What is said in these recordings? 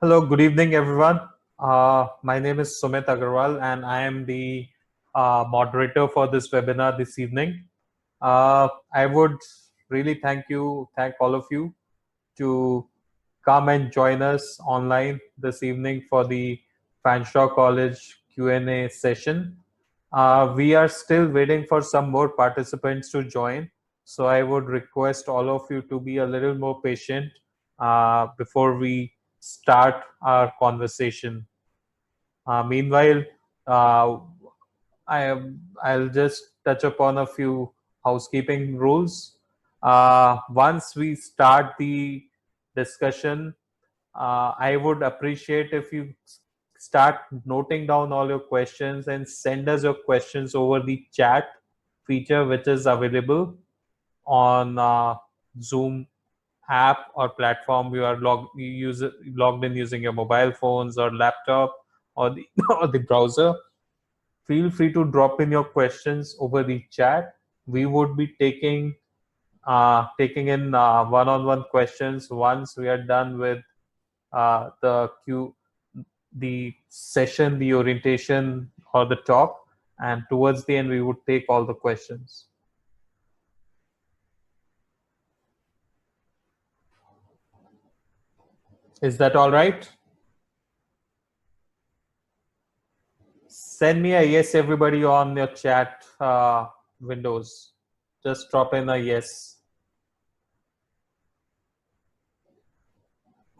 Hello, good evening, everyone. My name is Sumit Agarwal, and I am the moderator for this webinar this evening. I would really thank all of you to come and join us online this evening for the Fanshawe College Q&A session. We are still waiting for some more participants to join, so I would request all of you to be a little more patient before we start our conversation. Meanwhile, uh, I'll just touch upon a few housekeeping rules. Once we start the discussion, I would appreciate if you start noting down all your questions and send us your questions over the chat feature, which is available on Zoom app or platform you are logged in using your mobile phones or laptop or the or the browser. Feel free to drop in your questions over the chat. We would be taking in one-on-one questions once we are done with the session, the orientation, or the talk, and towards the end we would take all the questions. Is that all right? Send me a yes, everybody, on your chat windows. Just drop in a yes.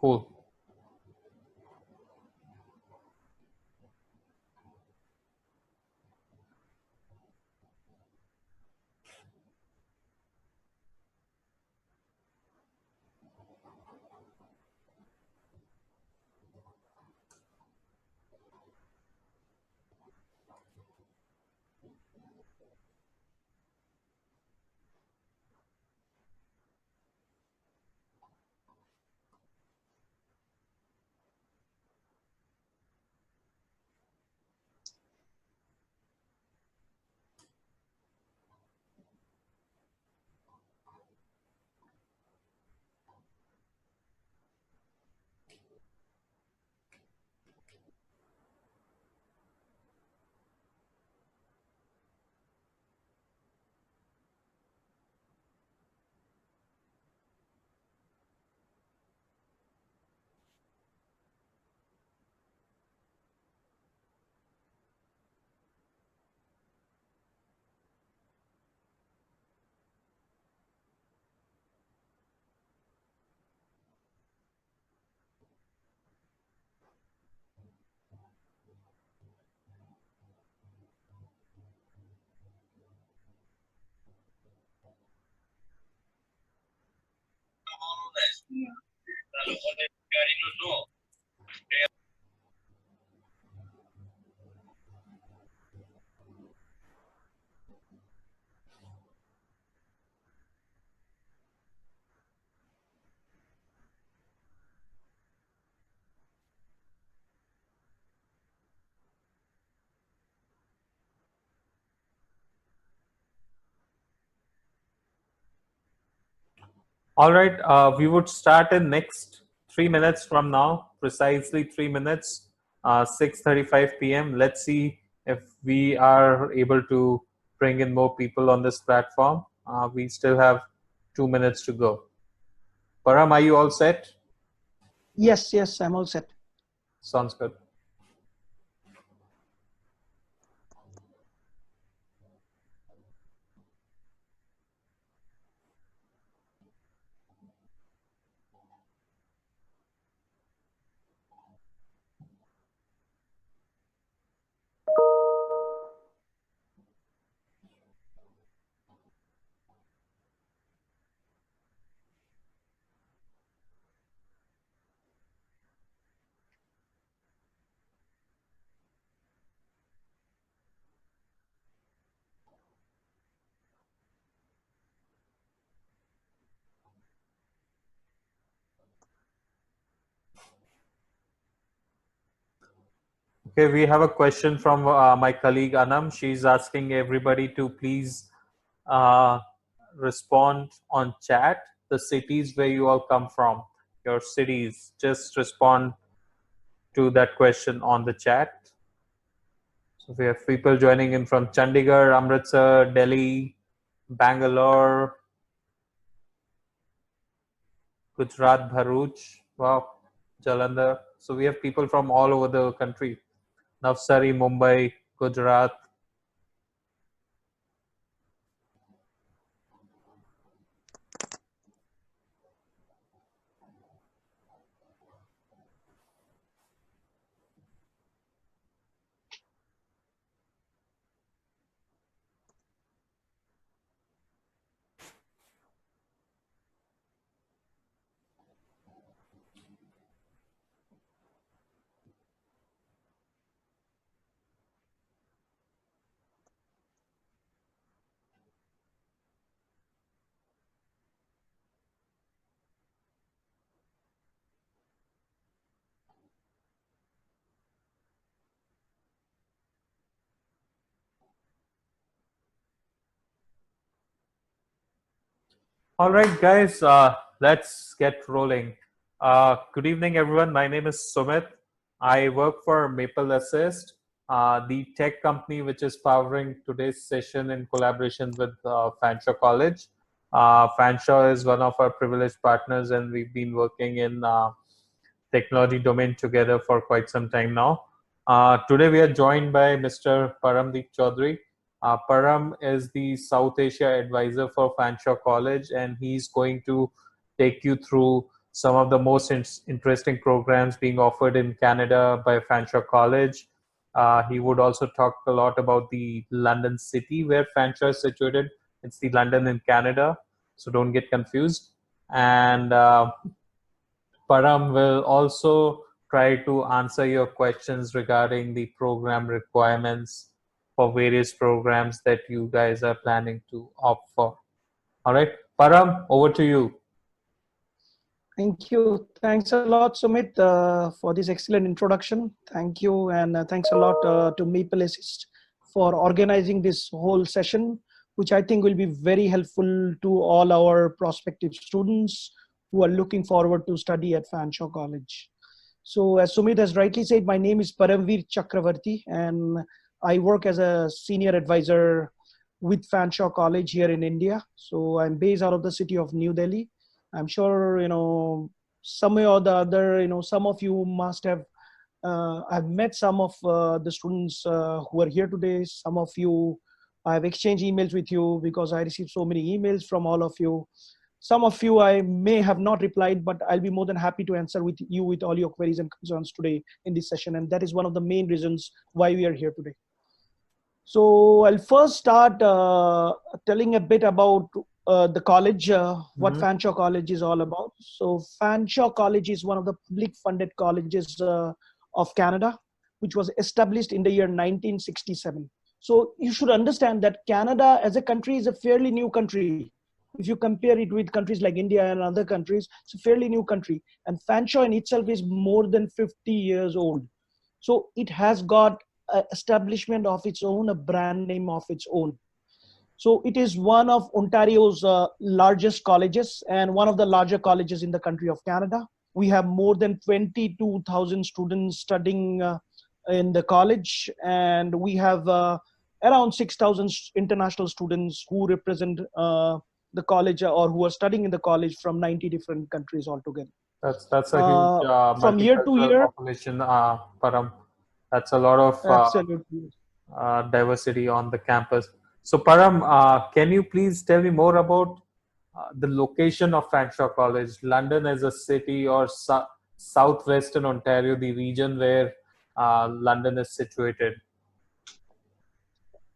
Cool. All right, we would start in next 3 minutes from now, precisely 3 minutes, 6:35 p.m. Let's see if we are able to bring in more people on this platform. We still have 2 minutes to go. Param, are you all set? Yes, I'm all set. Sounds good. Okay, we have a question from my colleague Anam. She's asking everybody to please uh, respond on chat the cities where you all come from, your cities. Just respond to that question on the chat. So we have people joining in from Chandigarh, Amritsar, Delhi, Bangalore, Gujarat, Bharuch, wow, Jalandhar. So we have people from all over the country. Navsari, Mumbai, Gujarat. All right, guys, let's get rolling. Good evening, everyone. My name is Sumit. I work for Maple Assist, the tech company which is powering today's session in collaboration with Fanshawe College. Fanshawe is one of our privileged partners, and we've been working in technology domain together for quite some time now. Today we are joined by Mr. Paramveer Chaudhary. Param is the South Asia advisor for Fanshawe College, and he's going to take you through some of the most interesting programs being offered in Canada by Fanshawe College. He would also talk a lot about the London city where Fanshawe is situated. It's the London in Canada, so don't get confused. And Param will also try to answer your questions regarding the program requirements for various programs that you guys are planning to opt for. All right, Param, over to you. Thank you. Thanks a lot, Sumit, for this excellent introduction. Thank you. And thanks a lot to Maple Assist for organizing this whole session, which I think will be very helpful to all our prospective students who are looking forward to study at Fanshawe College. So as Sumit has rightly said, my name is Paramveer Chakrabortty, and I work as a senior advisor with Fanshawe College here in India. So I'm based out of the city of New Delhi. I'm sure, some way or the other, some of you must have, I've met some of the students who are here today. Some of you, I've exchanged emails with you because I received so many emails from all of you. Some of you I may have not replied, but I'll be more than happy to answer with you with all your queries and concerns today in this session. And that is one of the main reasons why we are here today. So I'll first start telling a bit about the college, what Fanshawe College is all about. So Fanshawe College is one of the public funded colleges of Canada, which was established in the year 1967. So you should understand that Canada as a country is a fairly new country. If you compare it with countries like India and other countries, it's a fairly new country. And Fanshawe in itself is more than 50 years old. So it has got an establishment of its own, a brand name of its own. So it is one of Ontario's largest colleges and one of the larger colleges in the country of Canada. We have more than 22,000 students studying in the college, and we have around 6,000 international students who represent the college or who are studying in the college from 90 different countries altogether. That's a huge from year to year population, Param. That's a lot of absolutely diversity on the campus. So Param, can you please tell me more about the location of Fanshawe College? London as a city, or southwestern Ontario, the region where London is situated?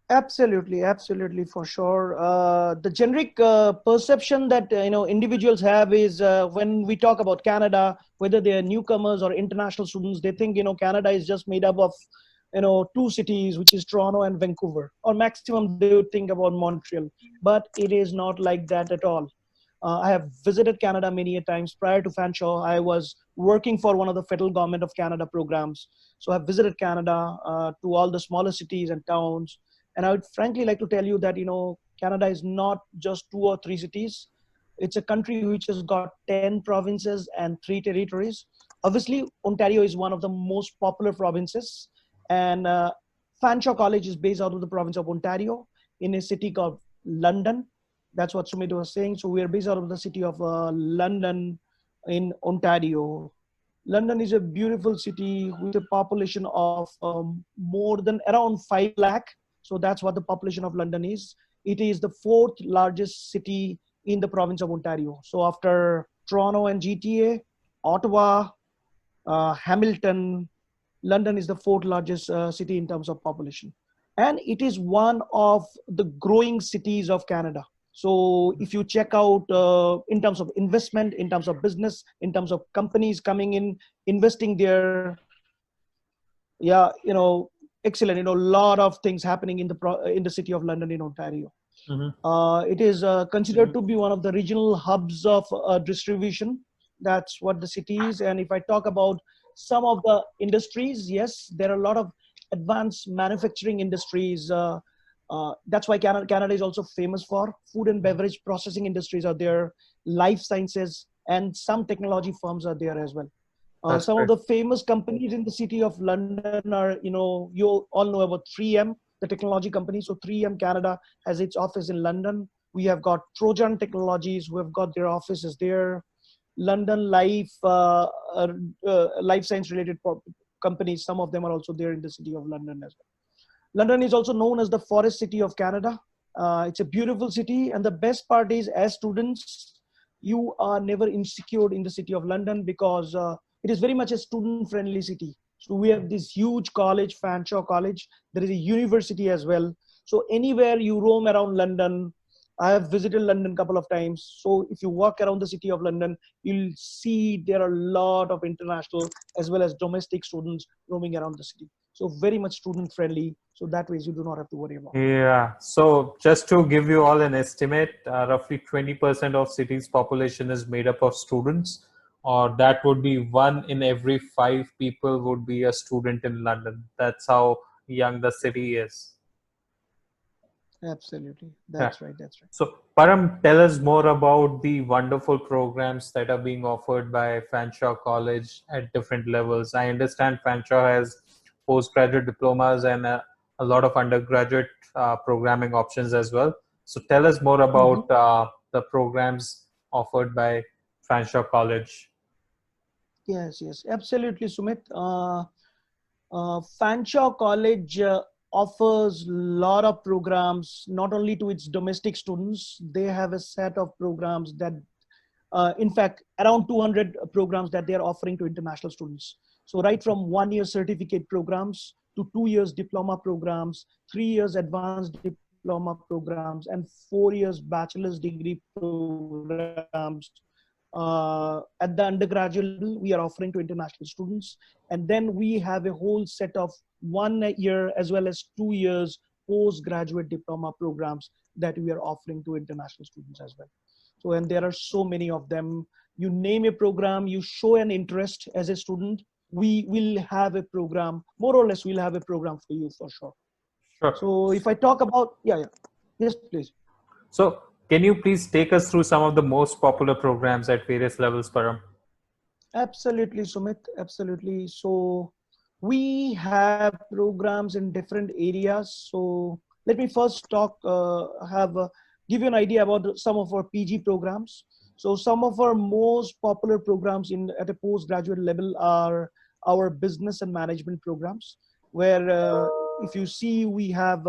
Absolutely, for sure. The generic perception that individuals have is when we talk about Canada, whether they are newcomers or international students, they think Canada is just made up of two cities, which is Toronto and Vancouver, or maximum they would think about Montreal. But it is not like that at all. I have visited Canada many a times. Prior to Fanshawe, I was working for one of the federal government of Canada programs. So I've visited Canada to all the smaller cities and towns. And I would frankly like to tell you that, Canada is not just 2 or 3 cities. It's a country which has got 10 provinces and 3 territories. obviously, Ontario is one of the most popular provinces, and Fanshawe College is based out of the province of Ontario in a city called London. That's what Sumit was saying. So we are based out of the city of London in Ontario. London is a beautiful city with a population of more than around 5 lakh. So that's what the population of London is. It is the fourth largest city in the province of Ontario. So after Toronto and GTA, Ottawa, Hamilton, London is the fourth largest city in terms of population. And it is one of the growing cities of Canada. So if you check out in terms of investment, in terms of business, in terms of companies coming in, investing there, yeah, excellent. A lot of things happening in the city of London in Ontario. It is considered to be one of the regional hubs of distribution. That's what the city is. And if I talk about some of the industries, yes, there are a lot of advanced manufacturing industries. That's why Canada is also famous for food and beverage processing industries are there, life sciences, and some technology firms are there as well. Some of the famous companies in the city of London are, you all know about 3M, the technology company. So 3M Canada has its office in London. We have got Trojan Technologies who have got their offices there. London Life, life science related companies, some of them are also there in the city of London as well. London is also known as the forest city of Canada. It's a beautiful city. And the best part is, as students, you are never insecure in the city of London because it is very much a student-friendly city. So we have this huge college, Fanshawe College. There is a university as well. So anywhere you roam around London, I have visited London a couple of times. So if you walk around the city of London, you'll see there are a lot of international as well as domestic students roaming around the city. So very much student-friendly. So that way you do not have to worry about. Yeah. So just to give you all an estimate, roughly 20% of city's population is made up of students, or that would be 1 in every 5 people would be a student in London. That's how young the city is. Absolutely. That's right. That's right. So Param, tell us more about the wonderful programs that are being offered by Fanshawe College at different levels. I understand Fanshawe has postgraduate diplomas and a lot of undergraduate programming options as well. So tell us more about the programs offered by Fanshawe College. Yes, absolutely, Sumit. Fanshawe College offers a lot of programs, not only to its domestic students. They have a set of programs that, in fact, around 200 programs that they are offering to international students. So right from 1-year certificate programs to 2 years diploma programs, 3 years advanced diploma programs, and 4 years bachelor's degree programs. At the undergraduate level, we are offering to international students. And then we have a whole set of 1 year as well as 2 years postgraduate diploma programs that we are offering to international students as well. So, and there are so many of them. You name a program, you show an interest as a student, we will have a program, more or less we'll have a program for you for sure. Sure. So if I talk about, yes, please. So can you please take us through some of the most popular programs at various levels, Param? Absolutely, Sumit, absolutely. So we have programs in different areas. So let me first talk, give you an idea about some of our PG programs. So some of our most popular programs at a postgraduate level are our business and management programs, where if you see, we have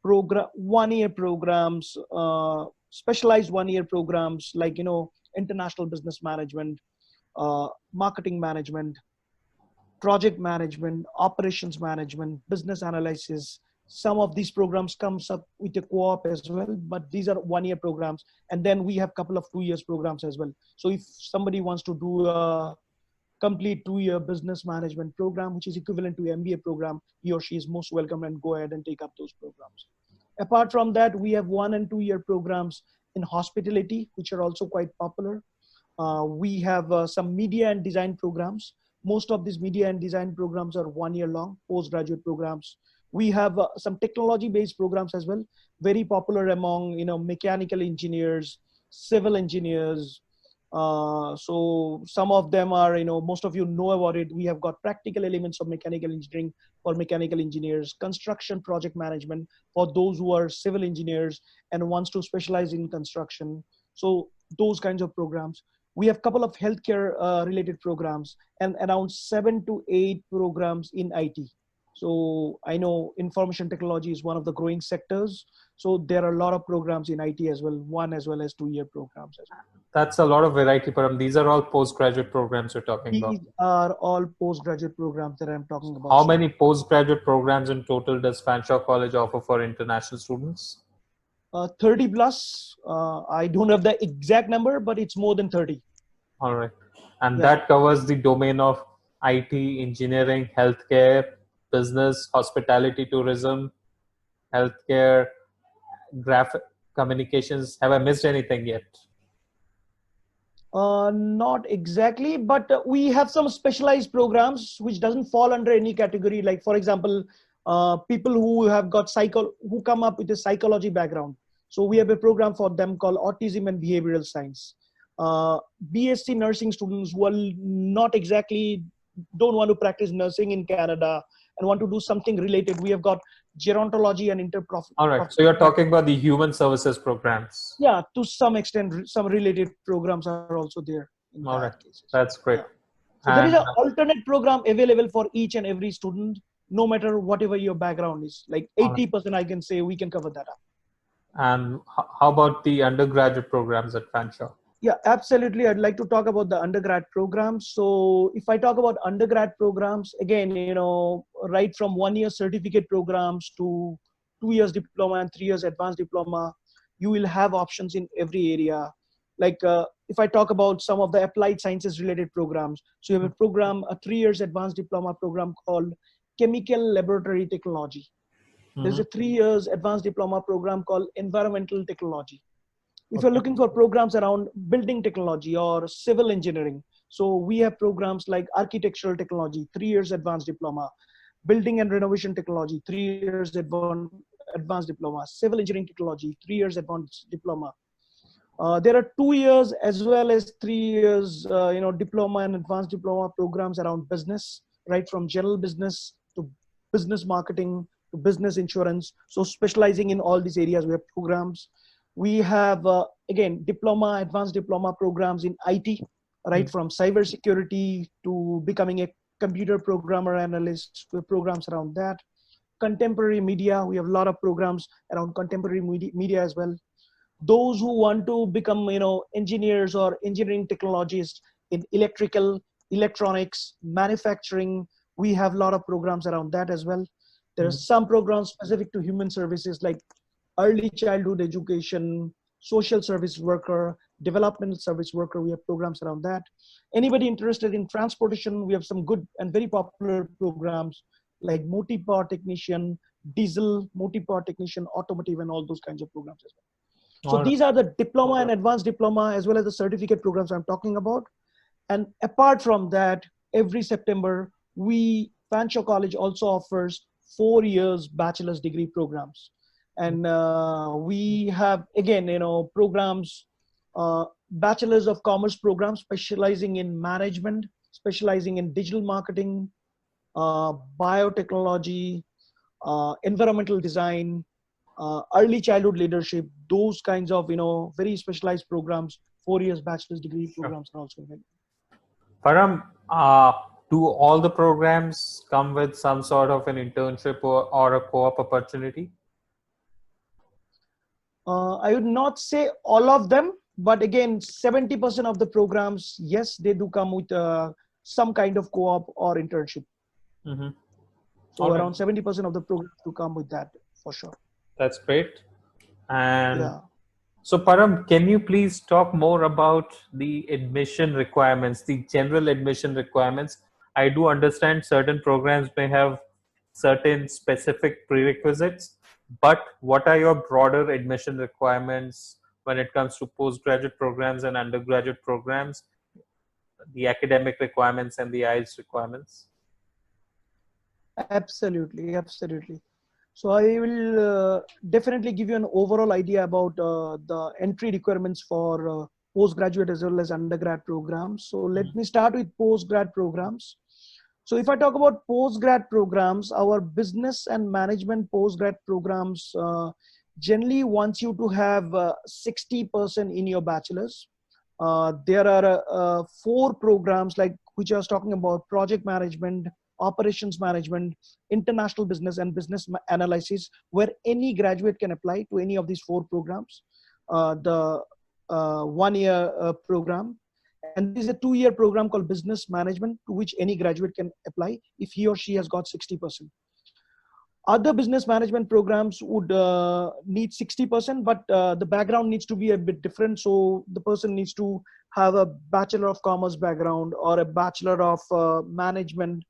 1-year programs, specialized 1-year programs like, international business management, marketing management, project management, operations management, business analysis. Some of these programs comes up with a co-op as well, but these are 1-year programs. And then we have a couple of 2 years programs as well. So if somebody wants to do a complete 2-year business management program, which is equivalent to MBA program, he or she is most welcome and go ahead and take up those programs. Apart from that, we have 1- and 2-year programs in hospitality, which are also quite popular. We have some media and design programs. Most of these media and design programs are 1-year long postgraduate programs. We have some technology-based programs as well, very popular among mechanical engineers, civil engineers, So some of them are, most of you know about it. We have got practical elements of mechanical engineering for mechanical engineers, construction project management for those who are civil engineers and wants to specialize in construction. So those kinds of programs. We have a couple of healthcare related programs and around 7 to 8 programs in IT. So I know information technology is one of the growing sectors. So there are a lot of programs in IT as well, 1 as well as 2-year programs as well. That's a lot of variety, Param. These are all postgraduate programs you're talking about. These are all postgraduate programs that I'm talking about. How many postgraduate programs in total does Fanshawe College offer for international students? 30 plus. I don't have the exact number, but it's more than 30. All right. And Yeah. that covers the domain of IT, engineering, healthcare, business, hospitality, tourism, healthcare, graphic communications. Have I missed anything yet? Not exactly, but we have some specialized programs which doesn't fall under any category. Like, for example, people who have got who come up with a psychology background. So we have a program for them called Autism and Behavioral Science. BSc nursing students who are not exactly, don't want to practice nursing in Canada and want to do something related. We have got gerontology and interprofessional. All right. So you're talking about the human services programs. Yeah, to some extent, some related programs are also there. All right. Cases. That's great. Yeah. So there is an alternate program available for each and every student, no matter whatever your background is. Like 80%, I can say we can cover that up. And how about the undergraduate programs at Fanshawe? Yeah, absolutely. I'd like to talk about the undergrad programs. So if I talk about undergrad programs, again, right from 1-year certificate programs to 2 years diploma and 3 years advanced diploma, you will have options in every area. Like if I talk about some of the applied sciences related programs, so you have a program, a 3 years advanced diploma program called Chemical Laboratory Technology. There's a 3 years advanced diploma program called Environmental Technology. If you're looking for programs around building technology or civil engineering, so we have programs like architectural technology, 3 years advanced diploma, building and renovation technology, 3 years advanced diploma, civil engineering technology, 3 years advanced diploma. There are 2 years as well as 3 years, diploma and advanced diploma programs around business, right from general business to business marketing to business insurance. So specializing in all these areas, we have programs. We have, again, diploma, advanced diploma programs in IT, right from cybersecurity to becoming a computer programmer analyst, with programs around that. Contemporary media, we have a lot of programs around contemporary media as well. Those who want to become, engineers or engineering technologists in electrical, electronics, manufacturing, we have a lot of programs around that as well. There are some programs specific to human services like early childhood education, social service worker, developmental service worker. We have programs around that. Anybody interested in transportation, we have some good and very popular programs like multi-power technician, diesel, multi-power technician, automotive, and all those kinds of programs as well. So these are the diploma and advanced diploma as well as the certificate programs I'm talking about. And apart from that, every September, Fanshawe College also offers 4 years bachelor's degree programs. And we have, again, programs, Bachelors of Commerce programs specializing in management, specializing in digital marketing, biotechnology, environmental design, early childhood leadership, those kinds of, very specialized programs, 4 years bachelor's degree programs are also available. Param, do all the programs come with some sort of an internship or a co-op opportunity? I would not say all of them, but again, 70% of the programs, yes, they do come with some kind of co-op or internship. So around 70% of the programs do come with that for sure. That's great. And so Param, can you please talk more about the admission requirements, the general admission requirements? I do understand certain programs may have certain specific prerequisites, but what are your broader admission requirements when it comes to postgraduate programs and undergraduate programs, the academic requirements and the Ielts requirements? Absolutely, absolutely. So I will definitely give you an overall idea about the entry requirements for postgraduate as well as undergrad programs. So let me start with postgrad programs. So if I talk about postgrad programs, our business and management postgrad programs generally wants you to have 60% in your bachelor's. There are 4 programs like which I was talking about: project management, operations management, international business, and business analysis, where any graduate can apply to any of these 4 programs. The 1-year program, and there is a 2-year program called business management, to which any graduate can apply if he or she has got 60%. Other business management programs would need 60%, but the background needs to be a bit different. So the person needs to have a Bachelor of Commerce background, or a Bachelor of Management,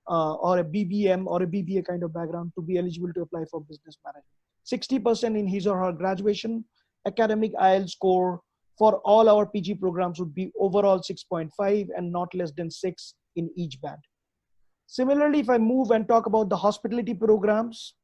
or a BBM or a BBA kind of background to be eligible to apply for business management. 60% in his or her graduation. Academic IELTS score for all our PG programs would be overall 6.5 and not less than 6 in each band. Similarly, if I move and talk about the hospitality programs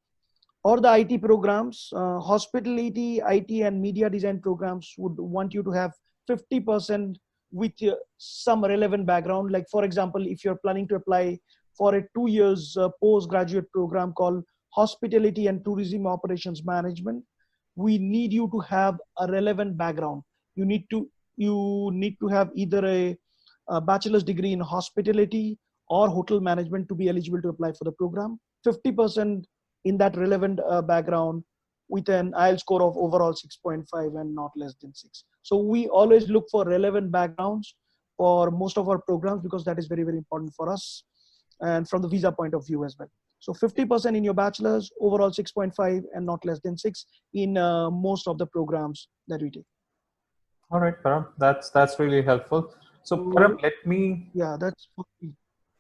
or the IT programs, hospitality, IT, and media design programs would want you to have 50% with some relevant background. Like, for example, if you're planning to apply for a 2 years postgraduate program called Hospitality and Tourism Operations Management, we need you to have a relevant background. You need to have either a bachelor's degree in hospitality or hotel management to be eligible to apply for the program. 50% in that relevant background with an IELTS score of overall 6.5 and not less than 6. So we always look for relevant backgrounds for most of our programs, because that is very, very important for us and from the visa point of view as well. So 50% in your bachelor's, overall 6.5 and not less than 6 in most of the programs that we take. All right, Param, that's really helpful. So Param,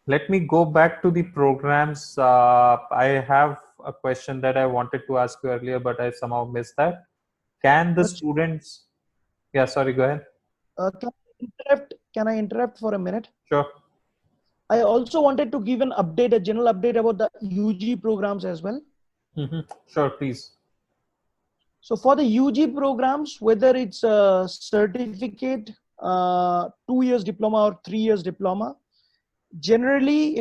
let me go back to the programs. I have a question that I wanted to ask you earlier, but I somehow missed that. Can the students? Yeah, sorry, go ahead. Can I interrupt for a minute? Sure. I also wanted to give an update, a general update about the UG programs as well. Sure, please. So for the UG programs, whether it's a certificate, 2 years diploma or 3 years diploma, generally,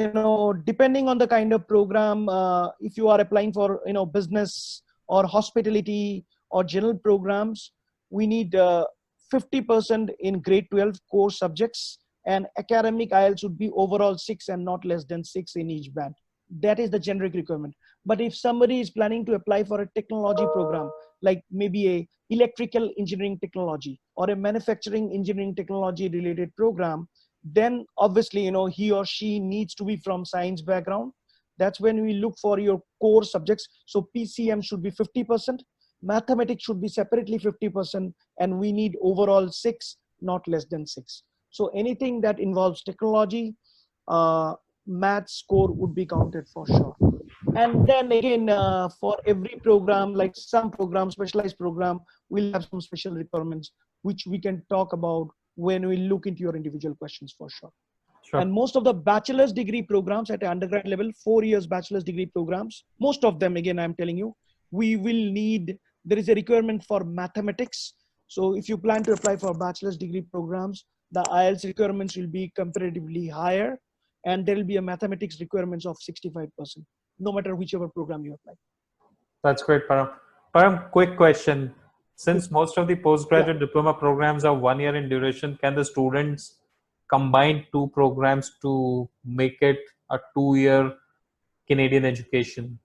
depending on the kind of program, if you are applying for, business or hospitality or general programs, we need 50% in grade 12 core subjects, and academic IELTS would be overall 6 and not less than 6 in each band. That is the generic requirement. But if somebody is planning to apply for a technology program, like maybe a electrical engineering technology or a manufacturing engineering technology related program, then obviously, he or she needs to be from science background. That's when we look for your core subjects. So PCM should be 50%, mathematics should be separately 50%, and we need overall 6, not less than 6. So anything that involves technology, math score would be counted for sure. And then again, for every program, like some program, specialized program, we'll have some special requirements, which we can talk about when we look into your individual questions for sure. And most of the bachelor's degree programs at the undergrad level, 4 years bachelor's degree programs, most of them, again, I'm telling you, we will need, there is a requirement for mathematics. So if you plan to apply for bachelor's degree programs, the IELTS requirements will be comparatively higher, and there will be a mathematics requirements of 65%, no matter whichever program you apply. That's great, Param. Param, quick question. Since most of the postgraduate diploma programs are 1 year in duration, can the students combine 2 programs to make it a 2-year Canadian education?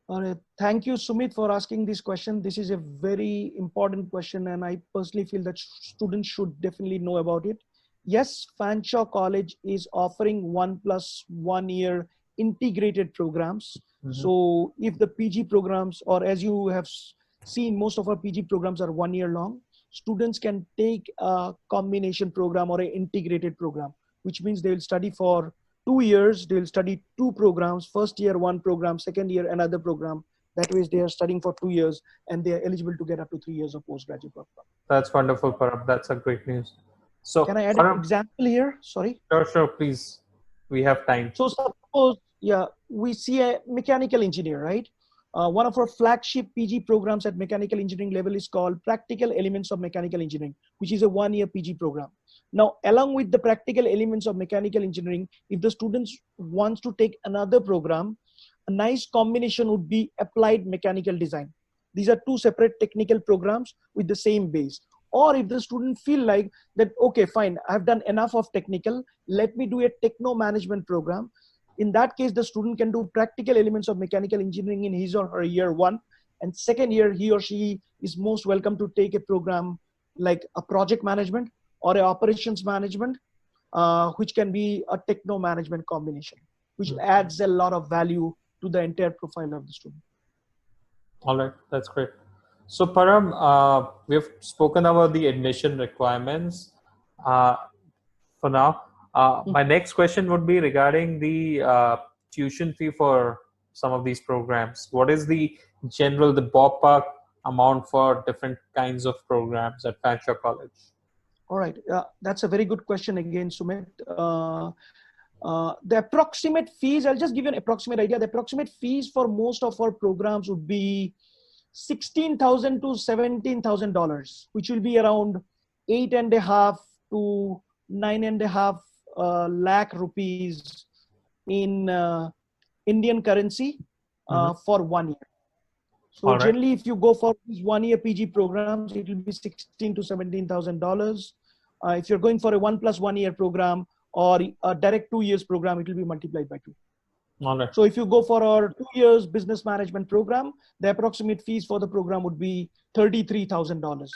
All right. Thank you, Sumit, for asking this question. This is a very important question, and I personally feel that students should definitely know about it. Yes, Fanshawe College is offering 1+1 year integrated programs. So if the PG programs, or as you have seen, most of our PG programs are 1 year long, students can take a combination program or an integrated program, which means they will study for 2 years. They will study 2 programs, first year 1 program, second year another program. That way they are studying for 2 years, and they are eligible to get up to 3 years of postgraduate program. That's wonderful, Param. That's a great news. So can I add an example here? Sorry. Sure, please. We have time. So suppose, we see a mechanical engineer, right? One of our flagship PG programs at mechanical engineering level is called Practical Elements of Mechanical Engineering, which is a 1-year PG program. Now, along with the practical elements of mechanical engineering, if the students wants to take another program, a nice combination would be applied mechanical design. These are two separate technical programs with the same base. Or if the student feel like that, okay, fine, I've done enough of technical, let me do a techno management program. In that case, the student can do practical elements of mechanical engineering in his or her year 1. And second year, he or she is most welcome to take a program like a project management or a operations management, which can be a techno management combination, which adds a lot of value to the entire profile of the student. All right, that's great. So Param, we've spoken about the admission requirements for now. My next question would be regarding the tuition fee for some of these programs. What is the ballpark amount for different kinds of programs at Fanshawe College? All right, that's a very good question again, Sumit. The approximate fees, I'll just give you an approximate idea. The approximate fees for most of our programs would be $16,000 to $17,000, which will be around 8.5 to 9.5 lakh rupees in Indian currency for 1 year. So generally, if you go for these 1-year PG programs, it will be $16,000 to $17,000. If you're going for a 1+1 year program or a direct 2 years program, it will be multiplied by 2. All right. So if you go for our 2 years business management program, the approximate fees for the program would be $33,000.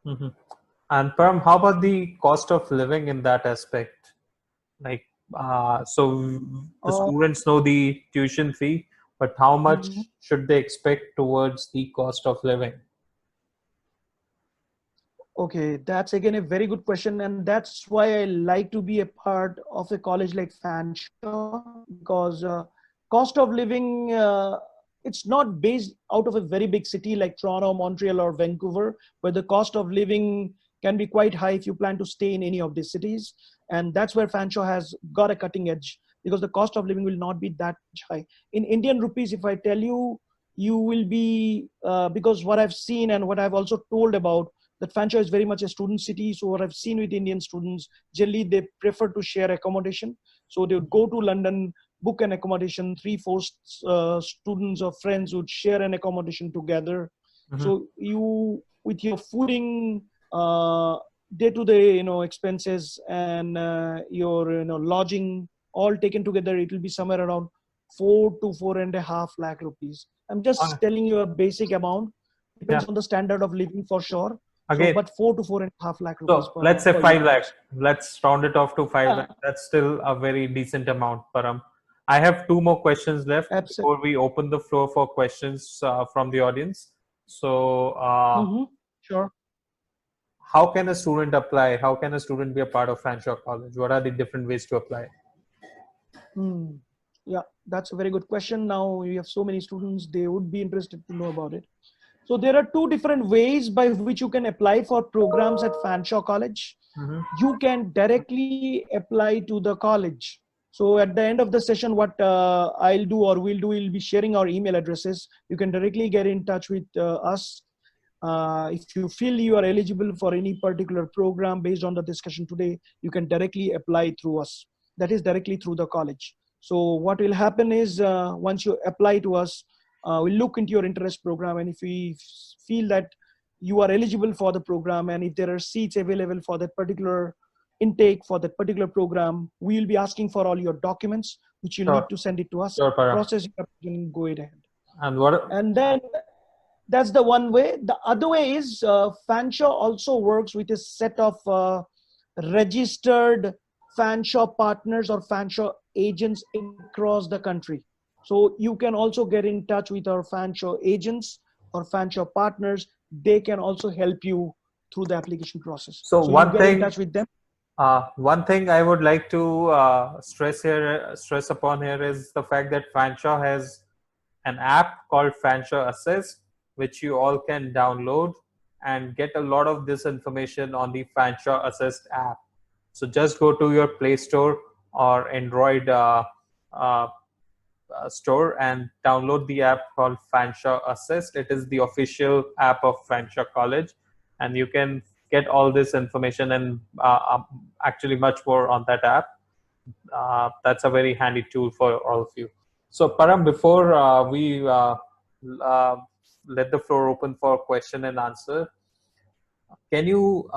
And Param, how about the cost of living in that aspect? Like, so the students know the tuition fee, but how much should they expect towards the cost of living? Okay, that's again a very good question, and that's why I like to be a part of a college like Fanshawe, because cost of living, it's not based out of a very big city like Toronto, Montreal, or Vancouver, where the cost of living can be quite high if you plan to stay in any of these cities. And that's where Fanshawe has got a cutting edge, because the cost of living will not be that high. In Indian rupees, if I tell you, you will be, because what I've seen and what I've also told about, that Fanshawe is very much a student city. So what I've seen with Indian students, generally they prefer to share accommodation. So they would go to London, book an accommodation, 3-4 students or friends would share an accommodation together. So you, with your fooding, day-to-day, expenses and your, lodging, all taken together, it will be somewhere around 4 to 4.5 lakh rupees. I'm just telling you a basic amount. Depends on the standard of living for sure. Again, so, but 4 to 4.5 lakh rupees. So let's say 5 lakhs. Let's round it off to 5 lakhs. That's still a very decent amount, Param. I have 2 more questions left before we open the floor for questions from the audience. So, sure. How can a student apply? How can a student be a part of Fanshawe College? What are the different ways to apply? Yeah, that's a very good question. Now you have so many students, they would be interested to know about it. So there are 2 different ways by which you can apply for programs at Fanshawe College. You can directly apply to the college. So at the end of the session, what I'll do or we'll do, we'll be sharing our email addresses. You can directly get in touch with us. If you feel you are eligible for any particular program based on the discussion today, you can directly apply through us. That is directly through the college. So what will happen is once you apply to us, we'll look into your interest program, and if we feel that you are eligible for the program and if there are seats available for that particular intake for that particular program, we will be asking for all your documents, which you need to send it to us, process your application, and go ahead. And then that's the one way. The other way is Fanshawe also works with a set of registered Fanshawe partners or Fanshawe agents across the country. So you can also get in touch with our Fanshawe agents or Fanshawe partners. They can also help you through the application process. So one you get in touch with them. One thing I would like to stress upon here is the fact that Fanshawe has an app called Fanshawe Assist, which you all can download and get a lot of this information on the Fanshawe Assist app. So just go to your Play Store or Android store and download the app called Fanshawe Assist. It is the official app of Fanshawe College, and you can get all this information and actually much more on that app. That's a very handy tool for all of you. So Param, before we let the floor open for question and answer, can you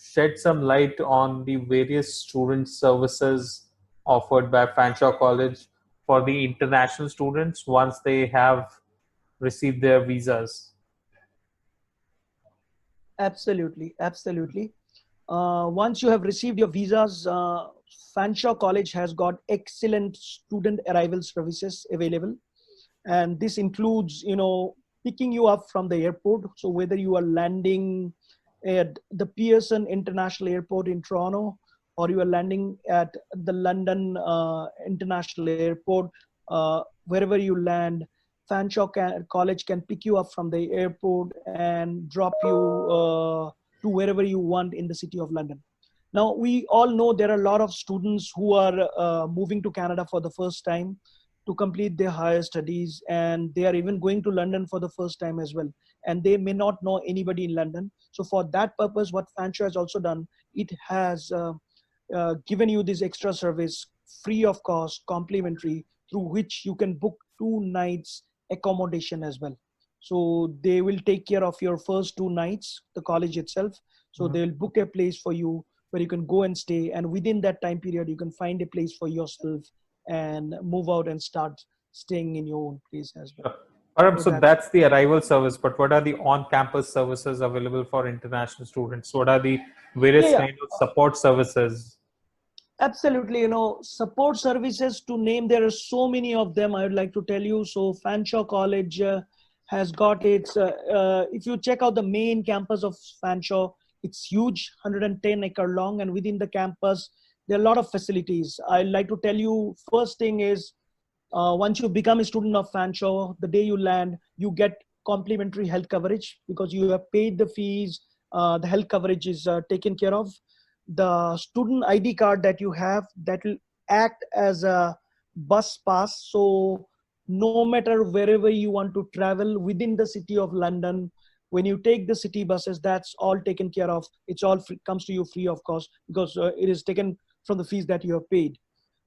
shed some light on the various student services offered by Fanshawe College for the international students once they have received their visas? Absolutely, absolutely. Once you have received your visas, Fanshawe College has got excellent student arrival services available, and this includes, picking you up from the airport. So whether you are landing at the Pearson International Airport in Toronto, or you are landing at the London International Airport, wherever you land, Fanshawe College can pick you up from the airport and drop you to wherever you want in the city of London. Now, we all know there are a lot of students who are moving to Canada for the first time to complete their higher studies, and they are even going to London for the first time as well. And they may not know anybody in London. So for that purpose, what Fanshawe has also done, it has given you this extra service free of cost, complimentary, through which you can book 2 nights accommodation as well. So they will take care of your first 2 nights, the college itself. So they'll book a place for you where you can go and stay. And within that time period, you can find a place for yourself and move out and start staying in your own place as well. Param, so that's the arrival service, but what are the on-campus services available for international students? What are the various kind of support services? Absolutely, support services, to name, there are so many of them, I would like to tell you. So Fanshawe College has got its, if you check out the main campus of Fanshawe, it's huge, 110 acre long, and within the campus, there are a lot of facilities. I'd like to tell you, first thing is, once you become a student of Fanshawe, the day you land, you get complimentary health coverage because you have paid the fees. The health coverage is taken care of. The student ID card that you have, that will act as a bus pass. So no matter wherever you want to travel within the city of London, when you take the city buses, that's all taken care of. It's all free, comes to you free of cost, because it is taken from the fees that you have paid.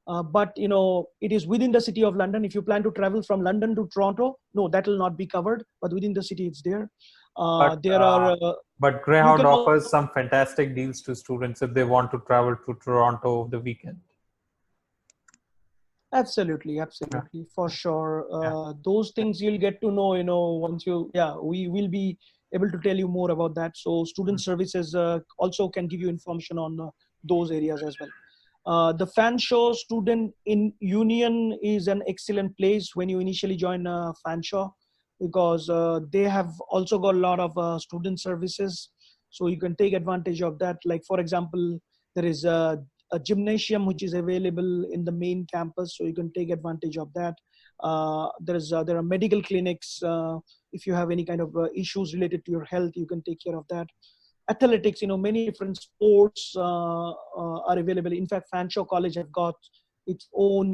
But it is within the city of London. If you plan to travel from London to Toronto, no, that will not be covered. But within the city, it's there. But Greyhound offers some fantastic deals to students if they want to travel to Toronto over the weekend. Absolutely, absolutely, for sure. Those things you'll get to know, once you, we will be able to tell you more about that. So student services also can give you information on those areas as well. The Fanshawe Student in Union is an excellent place when you initially join Fanshawe, because they have also got a lot of student services. So you can take advantage of that. Like, for example, there is a gymnasium which is available in the main campus, so you can take advantage of that. There are medical clinics. If you have any kind of issues related to your health, you can take care of that. Athletics, many different sports are available. In fact, Fanshawe College have got its own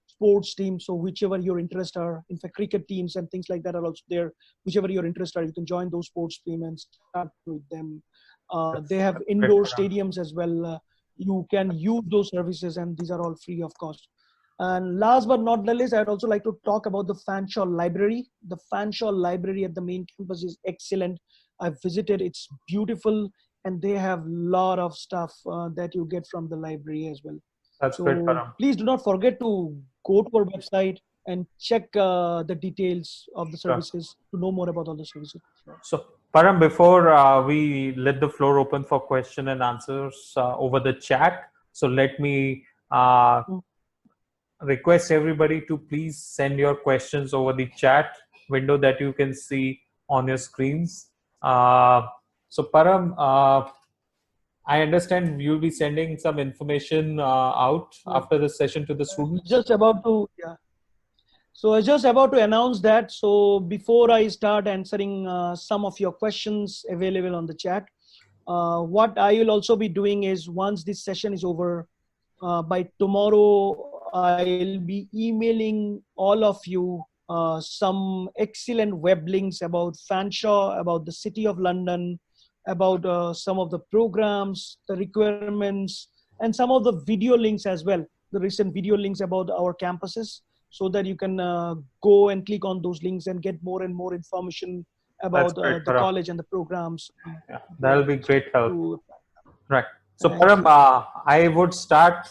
sports team. So whichever your interests are, in fact, cricket teams and things like that are also there. Whichever your interests are, you can join those sports teams and start with them. They have indoor stadiums as well. You can use those services, and these are all free of cost. And last but not the least, I'd also like to talk about the Fanshawe Library. The Fanshawe Library at the main campus is excellent. I've visited, it's beautiful, and they have a lot of stuff that you get from the library as well. That's great, Param. Please do not forget to go to our website and check the details of the services to know more about all the services. So Param, before we let the floor open for question and answers over the chat, so let me request everybody to please send your questions over the chat window that you can see on your screens. So Param, I understand you'll be sending some information out after the session to the students. Just about to, So I was just about to announce that. So before I start answering some of your questions available on the chat, what I will also be doing is, once this session is over, by tomorrow I'll be emailing all of you some excellent web links about Fanshawe, about the City of London, about some of the programs, the requirements, and some of the video links as well, the recent video links about our campuses, so that you can go and click on those links and get more and more information That's about great, the Param. college and the programs. Yeah, that'll be great help. To, Right. So, thank Param, you. I would start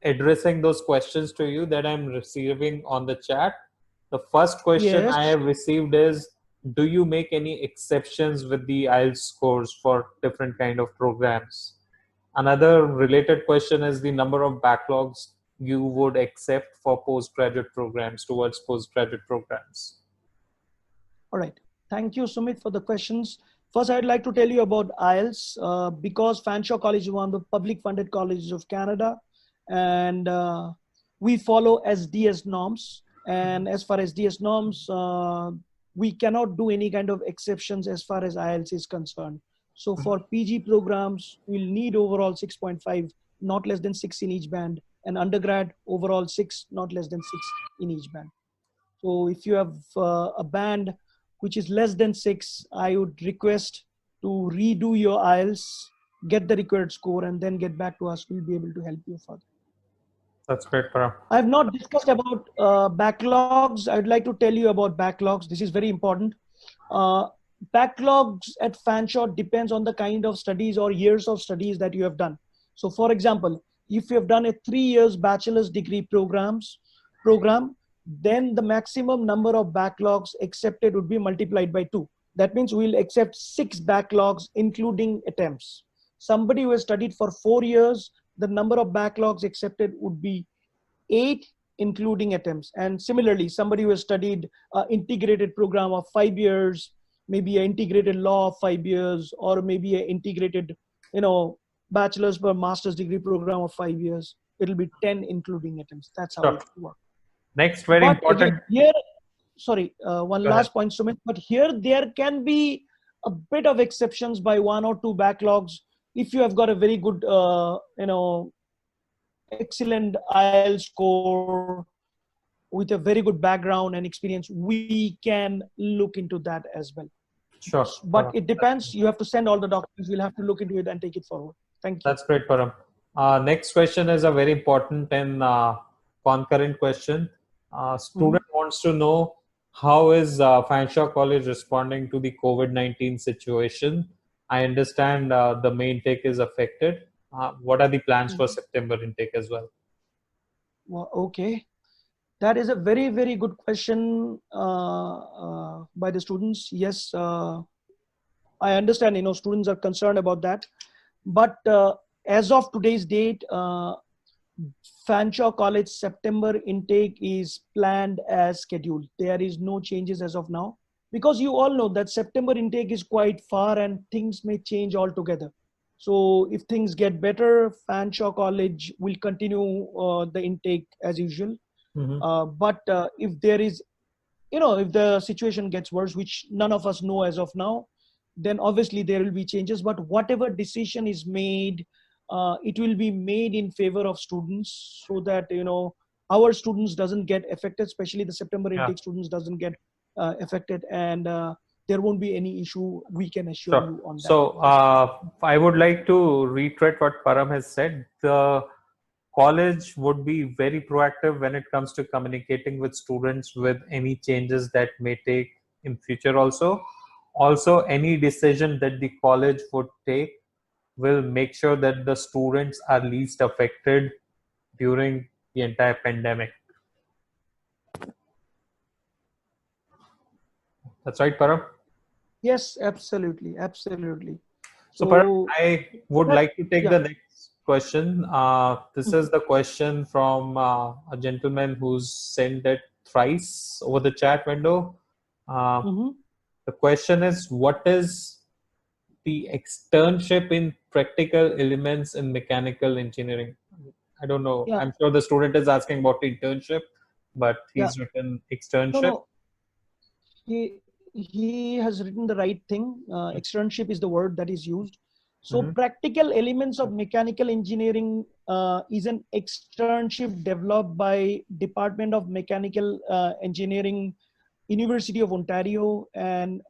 addressing those questions to you that I'm receiving on the chat. The first question I Yes. have received is, do you make any exceptions with the IELTS scores for different kind of programs? Another related question is the number of backlogs you would accept for postgraduate programs towards postgraduate programs. All right. Thank you, Sumit, for the questions. First, I'd like to tell you about IELTS because Fanshawe College is one of the public funded colleges of Canada, and we follow SDS norms. And as far as DS norms, we cannot do any kind of exceptions as far as IELTS is concerned. So for PG programs, we'll need overall 6.5, not less than 6 in each band, and undergrad overall 6, not less than 6 in each band. So if you have a band which is less than 6, I would request to redo your IELTS, get the required score, and then get back to us. We'll be able to help you further. That's great, Param. I have not discussed about backlogs. I'd like to tell you about backlogs. This is very important. Backlogs at Fanshawe depends on the kind of studies or years of studies that you have done. So for example, if you have done a 3 years bachelor's degree program, then the maximum number of backlogs accepted would be multiplied by 2. That means we'll accept 6 backlogs, including attempts. Somebody who has studied for 4 years, the number of backlogs accepted would be 8, including attempts. And similarly, somebody who has studied an integrated program of 5 years, maybe an integrated law of 5 years, or maybe an integrated, bachelor's or master's degree program of 5 years, it'll be 10, including attempts. That's how it works. Next, very but important. Again, here, sorry, one last point, Sumit. But here there can be a bit of exceptions by 1 or 2 backlogs if you have got a very good, excellent IELTS score with a very good background and experience. We can look into that as well. Sure. But it depends. You have to send all the documents. We'll have to look into it and take it forward. Thank you. That's great, Param. Next question is a very important and concurrent question. Student wants to know, how is Fanshawe College responding to the COVID-19 situation? I understand the May intake is affected. What are the plans for September intake as well? Well, okay. That is a very, very good question by the students. Yes, I understand, students are concerned about that. But as of today's date, Fanshawe College September intake is planned as scheduled. There is no changes as of now, because you all know that September intake is quite far and things may change altogether. So if things get better, Fanshawe College will continue the intake as usual. But if there is, if the situation gets worse, which none of us know as of now, then obviously there will be changes. But whatever decision is made, it will be made in favor of students, so that our students doesn't get affected, especially the September intake students doesn't get affected, and there won't be any issue. We can assure you on that. So I would like to reiterate what Param has said. The college would be very proactive when it comes to communicating with students with any changes that may take in future also. Also, any decision that the college would take will make sure that the students are least affected during the entire pandemic. That's right, Param? Yes, absolutely. Absolutely. So Param, I would like to take the next question. This is the question from a gentleman who's sent it thrice over the chat window. The question is, what is the externship in practical elements in mechanical engineering? I don't know. I'm sure the student is asking about internship, but he's written externship. No. He has written the right thing. Externship is the word that is used. So practical elements of mechanical engineering is an externship developed by Department of Mechanical Engineering, University of Ontario, and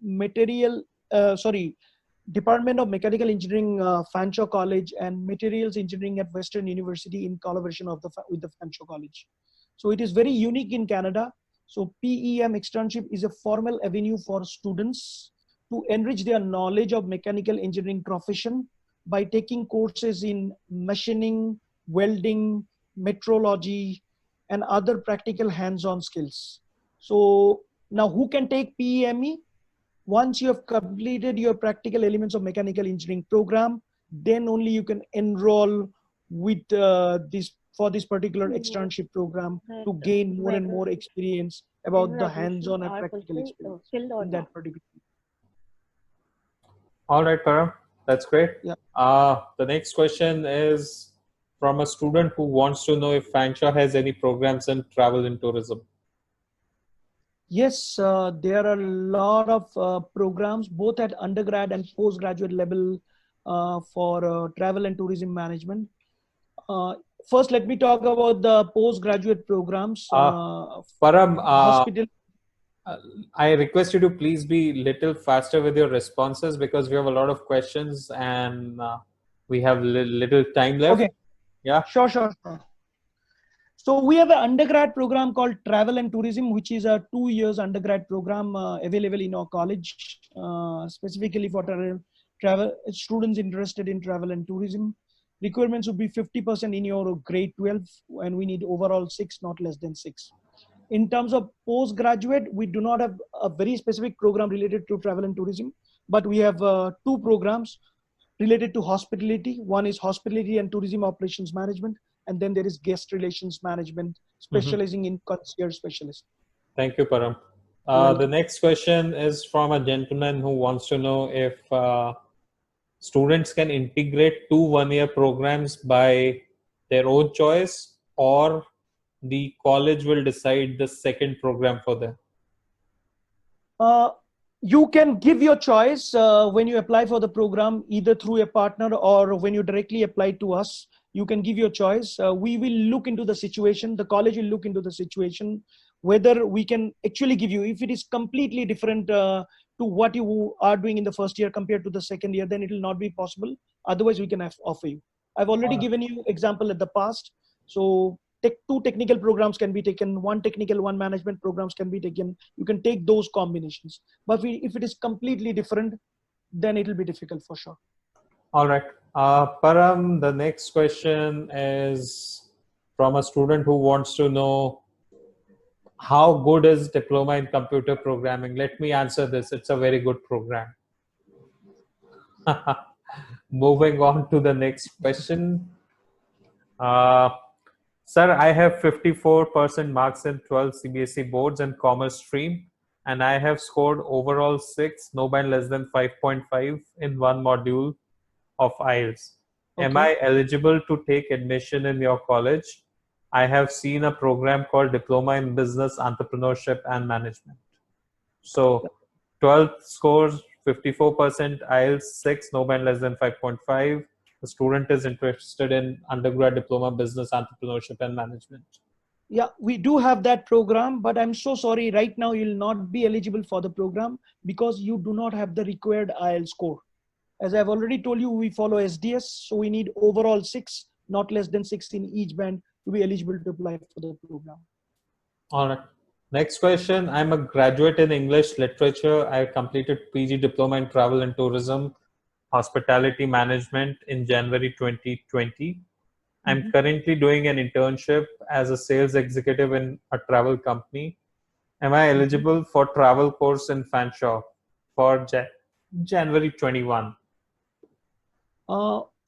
Department of Mechanical Engineering, Fanshawe College, and Materials Engineering at Western University in collaboration with the Fanshawe College. So it is very unique in Canada. So PEM externship is a formal avenue for students to enrich their knowledge of mechanical engineering profession by taking courses in machining, welding, metrology, and other practical hands-on skills. So now who can take PEME? Once you have completed your practical elements of mechanical engineering program, then only you can enroll with this particular externship program to gain more and more experience about the hands-on and practical experience in that particular. All right, Param, that's great. Yeah. The next question is from a student who wants to know if Fanshawe has any programs in travel and tourism. Yes, there are a lot of programs both at undergrad and postgraduate level for travel and tourism management. First, let me talk about the postgraduate programs. Param, Hospital. I request you to please be little faster with your responses because we have a lot of questions and we have little time left. Okay. Yeah. Sure. So we have an undergrad program called Travel and Tourism, which is a 2 years undergrad program available in our college, specifically for travel students interested in travel and tourism. Requirements would be 50% in your grade 12, and we need overall 6, not less than 6. In terms of postgraduate, we do not have a very specific program related to travel and tourism, but we have 2 programs related to hospitality. One is hospitality and tourism operations management, and then there is guest relations management, specializing in concierge specialist. Thank you, Param. The next question is from a gentleman who wants to know if students can integrate 2 one-year programs by their own choice, or the college will decide the second program for them. You can give your choice when you apply for the program, either through a partner or when you directly apply to us. You can give your choice. We will look into the situation. The college will look into the situation, whether we can actually give you. If it is completely different to what you are doing in the first year compared to the second year, then it will not be possible. Otherwise, we can offer you. I've already given you example at the past. So 2 technical programs can be taken, 1 technical, 1 management programs can be taken. You can take those combinations. But if it is completely different, then it will be difficult for sure. All right. Param, the next question is from a student who wants to know how good is diploma in computer programming. Let me answer this. It's a very good program. Moving on to the next question. Sir, I have 54% marks in 12 CBSE boards and commerce stream, and I have scored overall 6, no band less than 5.5 in 1 module of Ielts. Okay. Am I eligible to take admission in your college? I have seen a program called Diploma in Business, Entrepreneurship and Management. So 12 scores, 54% Ielts, 6, no band less than 5.5. The student is interested in undergrad diploma, business, entrepreneurship, and management. Yeah, we do have that program, but I'm so sorry. Right now, you'll not be eligible for the program because you do not have the required IELTS score. As I've already told you, we follow SDS, so we need overall 6, not less than 6 in each band to be eligible to apply for the program. All right. Next question. I'm a graduate in English literature. I completed PG diploma in travel and tourism, hospitality management in January 2020. I'm currently doing an internship as a sales executive in a travel company. Am I eligible for travel course in Fanshawe for January 21?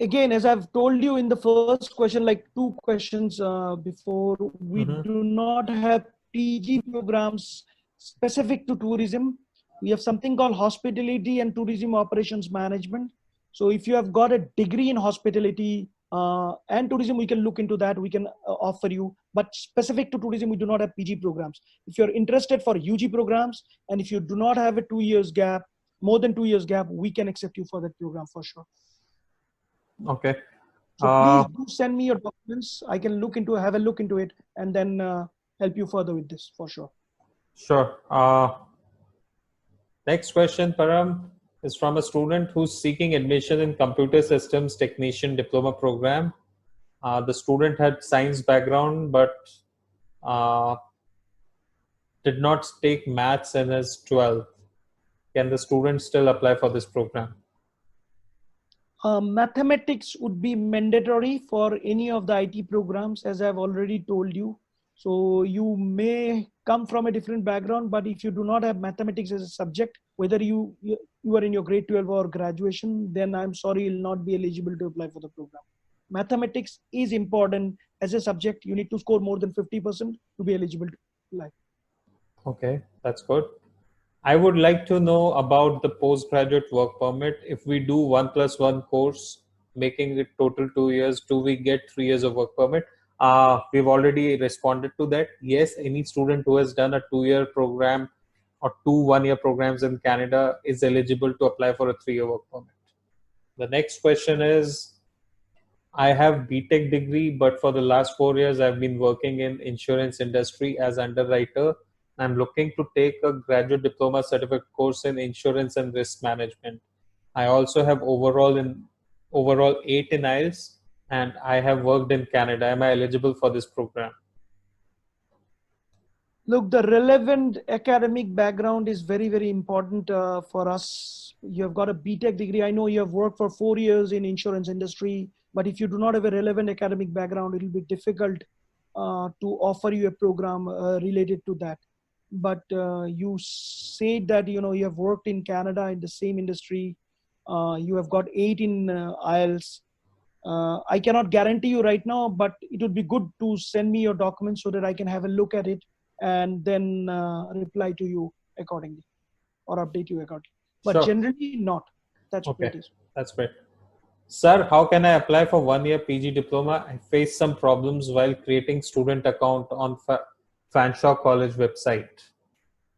Again, as I've told you in the first question, like 2 questions before, we do not have PG programs specific to tourism. We have something called hospitality and tourism operations management. So if you have got a degree in hospitality and tourism, we can look into that. We can offer you, but specific to tourism, we do not have PG programs. If you're interested for UG programs, and if you do not have a 2 years gap, more than 2 years gap, we can accept you for that program for sure. Okay. So please do send me your documents. I can have a look into it, and then help you further with this for sure. Sure. Next question, Param, is from a student who's seeking admission in Computer Systems Technician Diploma program. The student had science background, but uh, did not take maths in his 12th. Can the student still apply for this program? Mathematics would be mandatory for any of the IT programs, as I've already told you. So you may come from a different background, but if you do not have mathematics as a subject, whether you are in your grade 12 or graduation, then I'm sorry, you'll not be eligible to apply for the program. Mathematics is important as a subject. You need to score more than 50% to be eligible to apply. Okay, that's good. I would like to know about the postgraduate work permit. If we do 1+1 course, making it total 2 years, do we get 3 years of work permit? We've already responded to that. Yes, any student who has done a 2-year program or 2 1-year programs in Canada is eligible to apply for a 3-year work permit. The next question is, I have BTech degree, but for the last 4 years, I've been working in insurance industry as underwriter. I'm looking to take a graduate diploma certificate course in insurance and risk management. I also have overall 8 in Ielts, and I have worked in Canada. Am I eligible for this program? Look, the relevant academic background is very, very important for us. You have got a BTech degree. I know you have worked for 4 years in insurance industry, but if you do not have a relevant academic background, it will be difficult to offer you a program related to that. But you said that you have worked in Canada in the same industry. You have got 8 in IELTS. I cannot guarantee you right now, but it would be good to send me your documents so that I can have a look at it and then reply to you accordingly or update you accordingly. But Sure. Generally not. That's Okay, what it is. that's great. Sir, how can I apply for 1-year PG diploma? I faced some problems while creating student account on Fanshawe College website.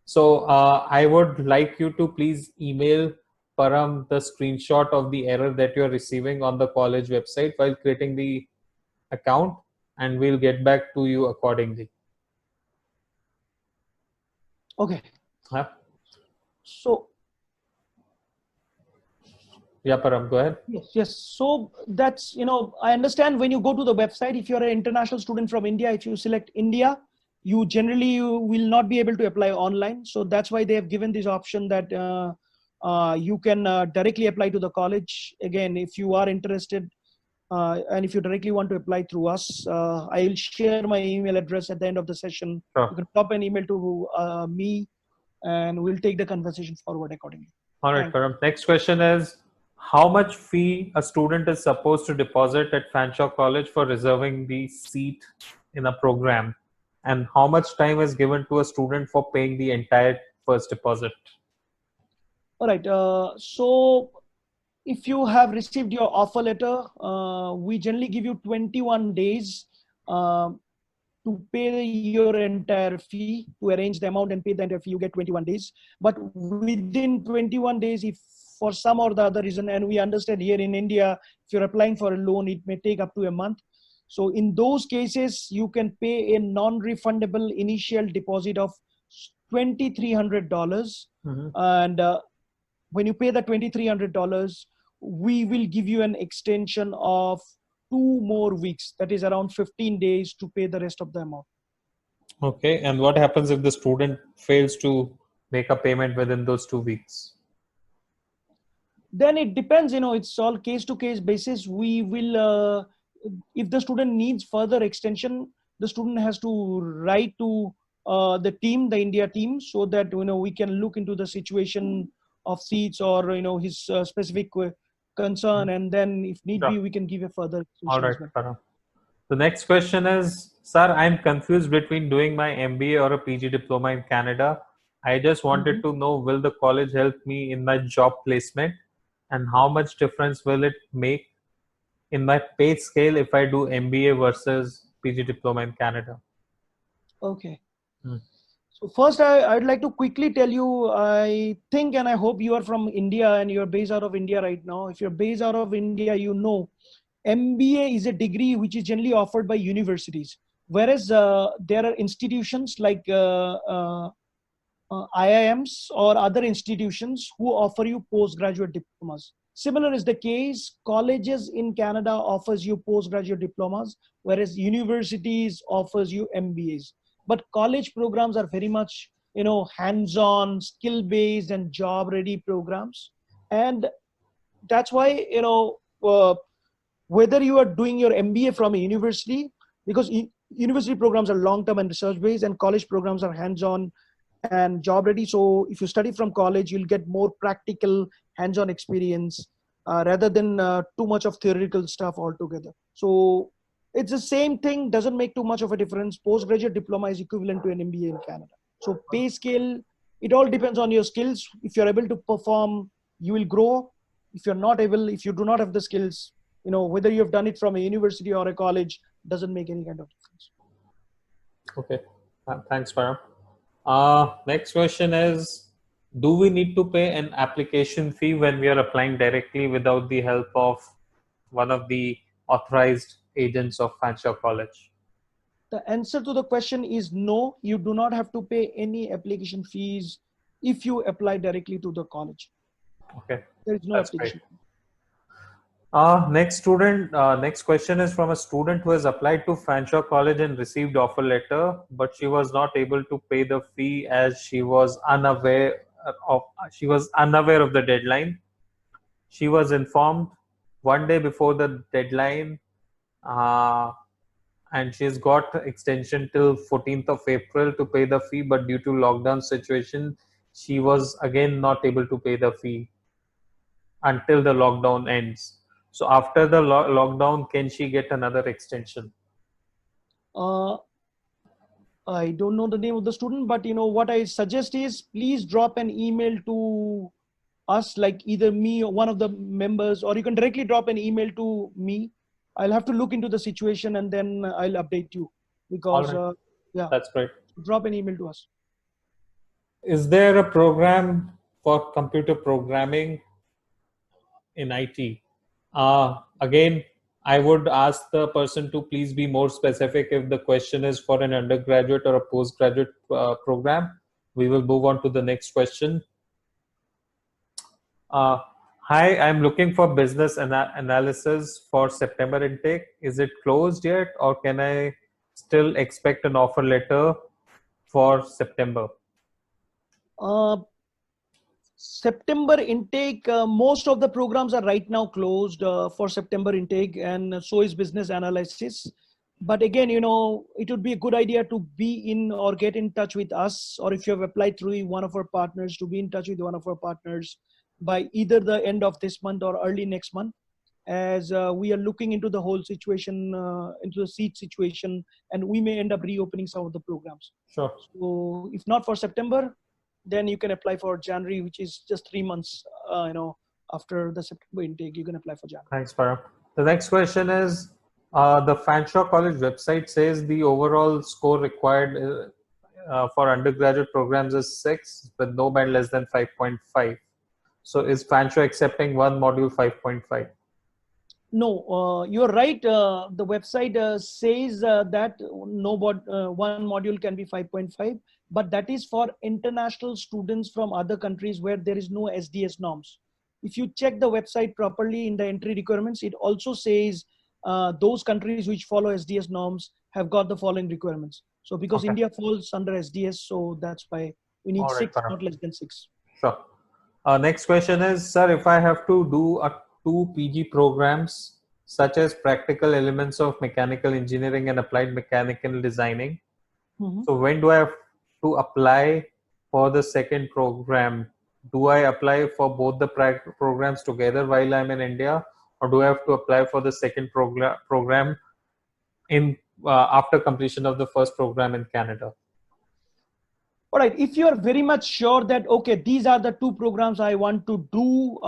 So I would like you to please email Param the screenshot of the error that you are receiving on the college website while creating the account, and we'll get back to you accordingly. Okay. Huh? So Yeah, Param, go ahead. yes. So that's, I understand when you go to the website, if you're an international student from India, if you select India, you will not be able to apply online. So that's why they have given this option that you can directly apply to the college. Again, if you are interested and if you directly want to apply through us, I will share my email address at the end of the session. Sure. You can drop an email to me and we'll take the conversation forward accordingly. All right, Param. Next question is, how much fee a student is supposed to deposit at Fanshawe College for reserving the seat in a program? And how much time is given to a student for paying the entire first deposit? All right. So if you have received your offer letter, we generally give you 21 days to pay your entire fee, to arrange the amount and pay the entire fee. You get 21 days. But within 21 days, if for some or the other reason, and we understand here in India, if you're applying for a loan, it may take up to a month. So in those cases, you can pay a non-refundable initial deposit of $2,300. And when you pay the $2,300, we will give you an extension of 2 more weeks. That is around 15 days to pay the rest of the amount. Okay. And what happens if the student fails to make a payment within those 2 weeks? Then it depends, it's all case to case basis. We will, if the student needs further extension, the student has to write to the India team, so that, we can look into the situation of seats or, his specific concern. And then if need be, we can give a further extension. All right, Param. The next question is, sir, I'm confused between doing my MBA or a PG diploma in Canada. I just wanted to know, will the college help me in my job placement? And how much difference will it make in my pay scale if I do MBA versus PG diploma in Canada? Okay. So first, I'd like to quickly tell you, I think and I hope you are from India and you're based out of India right now. If you're based out of India, you know MBA is a degree which is generally offered by universities, whereas there are institutions like IIMs or other institutions who offer you postgraduate diplomas. Similar is the case, colleges in Canada offers you postgraduate diplomas, whereas universities offers you MBAs. But college programs are very much, hands-on, skill-based and job-ready programs. And that's why, whether you are doing your MBA from a university, because university programs are long-term and research-based, and college programs are hands-on and job ready. So if you study from college, you'll get more practical hands-on experience rather than too much of theoretical stuff altogether. So it's the same thing, doesn't make too much of a difference. Postgraduate diploma is equivalent to an MBA in Canada. So pay scale, it all depends on your skills. If you're able to perform, you will grow. If you're not able, if you do not have the skills, whether you have done it from a university or a college, doesn't make any kind of difference. Okay, thanks, Param. Next question is, do we need to pay an application fee when we are applying directly without the help of one of the authorized agents of Fanshawe College? The answer to the question is no, you do not have to pay any application fees if you apply directly to the college. Okay, there is no that's application great. Next question is from a student who has applied to Fanshawe College and received offer letter, but she was not able to pay the fee as she was unaware of the deadline. She was informed one day before the deadline, and she's got extension till 14th of April to pay the fee, but due to lockdown situation, she was again not able to pay the fee until the lockdown ends. So after the lockdown, can she get another extension? I don't know the name of the student, but what I suggest is please drop an email to us, like either me or one of the members, or you can directly drop an email to me. I'll have to look into the situation and then I'll update you, because All right. yeah, That's great. Drop an email to us. Is there a program for computer programming in IT? Again, I would ask the person to please be more specific. If the question is for an undergraduate or a postgraduate program, we will move on to the next question. Hi, I'm looking for business analysis for September intake. Is it closed yet, or can I still expect an offer letter for September? September intake, most of the programs are right now closed for September intake, and so is business analysis. But again, it would be a good idea to be in or get in touch with us, or if you have applied through one of our partners, to be in touch with one of our partners by either the end of this month or early next month, as we are looking into the whole situation, into the seat situation, and we may end up reopening some of the programs. Sure. So if not for September, then you can apply for January, which is just 3 months, after the September intake, you can apply for January. Thanks, Param. The next question is, the Fanshawe College website says the overall score required for undergraduate programs is 6, with no band less than 5.5. So is Fanshawe accepting one module 5.5? No, you're right. The website says that one module can be 5.5, but that is for international students from other countries where there is no SDS norms. If you check the website properly in the entry requirements, it also says those countries which follow SDS norms have got the following requirements. So because India falls under SDS, so that's why we need 6, not less than 6. Sure. Next question is, sir, if I have to do 2 PG programs, such as practical elements of mechanical engineering and applied mechanical designing, so when do I have to apply for the second program? Do I apply for both the programs together while I'm in India, or do I have to apply for the second program in after completion of the first program in Canada? All right, if you are very much sure that, okay, these are the 2 programs I want to do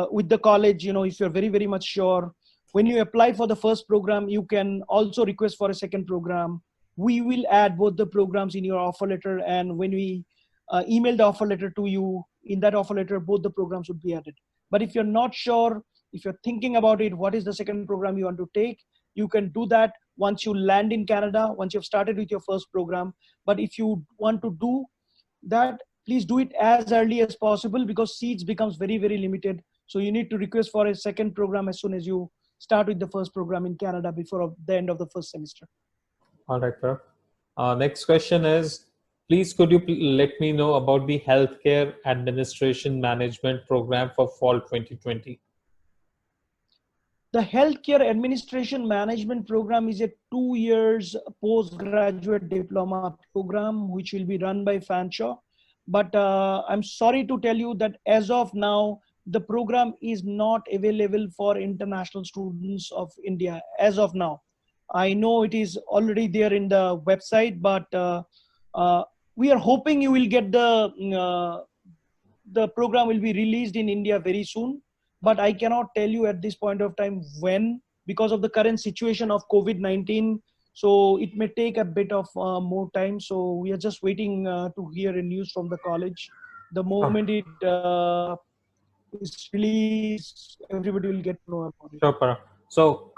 with the college, if you're very, very much sure, when you apply for the first program, you can also request for a second program. we will add both the programs in your offer letter, and when we email the offer letter to you, in that offer letter both the programs would be added. But if you're not sure, if you're thinking about it, what is the second program you want to take, you can do that once you land in Canada, once you've started with your first program. But if you want to do that, please do it as early as possible, because seats becomes very, very limited. So you need to request for a second program as soon as you start with the first program in Canada before the end of the first semester. All right, Parag. Next question is, please could you let me know about the Healthcare Administration Management Program for Fall 2020? The Healthcare Administration Management Program is a 2 years postgraduate diploma program which will be run by Fanshawe. But I'm sorry to tell you that as of now, the program is not available for international students of India as of now. I know it is already there in the website, but we are hoping you will get the program will be released in India very soon. But I cannot tell you at this point of time when, because of the current situation of COVID-19. So it may take a bit of more time. So we are just waiting to hear a news from the college. The moment it is released, everybody will get to know about it. Sure, Parag. So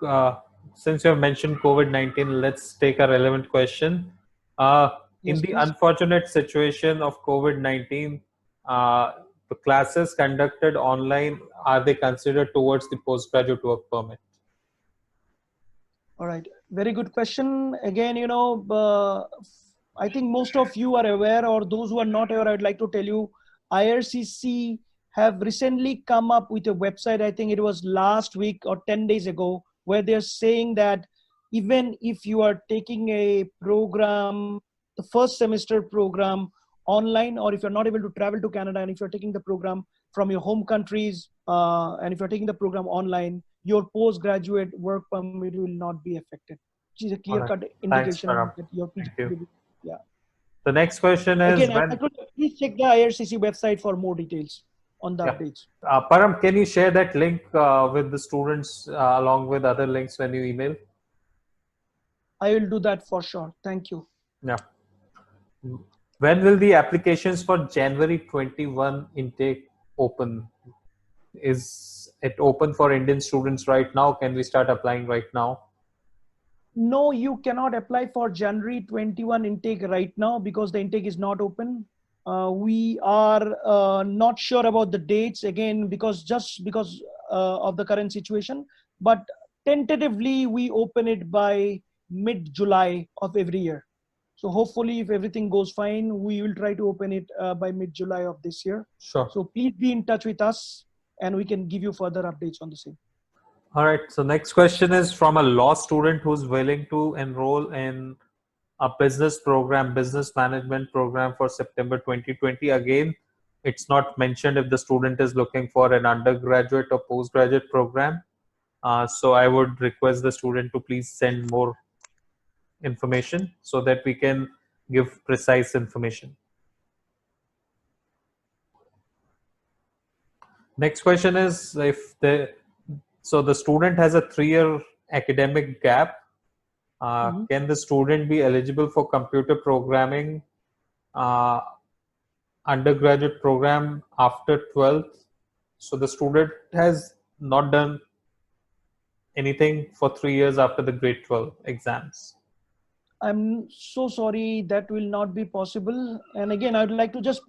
since you have mentioned COVID-19, let's take a relevant question. In the Please. unfortunate situation of COVID-19, the classes conducted online, are they considered towards the postgraduate work permit? All right, very good question. Again, I think most of you are aware, or those who are not aware, I'd like to tell you, IRCC have recently come up with a website, I think it was last week or 10 days ago, where they're saying that even if you are taking a program, the first semester program online, or if you're not able to travel to Canada, and if you're taking the program from your home countries, and if you're taking the program online, your postgraduate work permit will not be affected, which is a clear-cut indication that your PG will be. Yeah. The next question is, again, I could please check the IRCC website for more details on the updates. Param, can you share that link with the students along with other links when you email? I will do that for sure. Thank you. Yeah. When will the applications for January 21 intake open? Is it open for Indian students right now? Can we start applying right now? No, you cannot apply for January 21 intake right now because the intake is not open. We are not sure about the dates again because of the current situation, but tentatively we open it by mid-July of every year. So hopefully if everything goes fine, we will try to open it by mid-July of this year. Sure. So please be in touch with us and we can give you further updates on the same. All right. So next question is from a law student who's willing to enroll in a business program, business management program for September 2020. Again, it's not mentioned if the student is looking for an undergraduate or postgraduate program. So I would request the student to please send more information so that we can give precise information. Next question is, so the student has a 3-year academic gap. Can the student be eligible for computer programming undergraduate program after 12th? So the student has not done anything for 3 years after the grade 12 exams. I'm so sorry, that will not be possible. And again, I'd like to just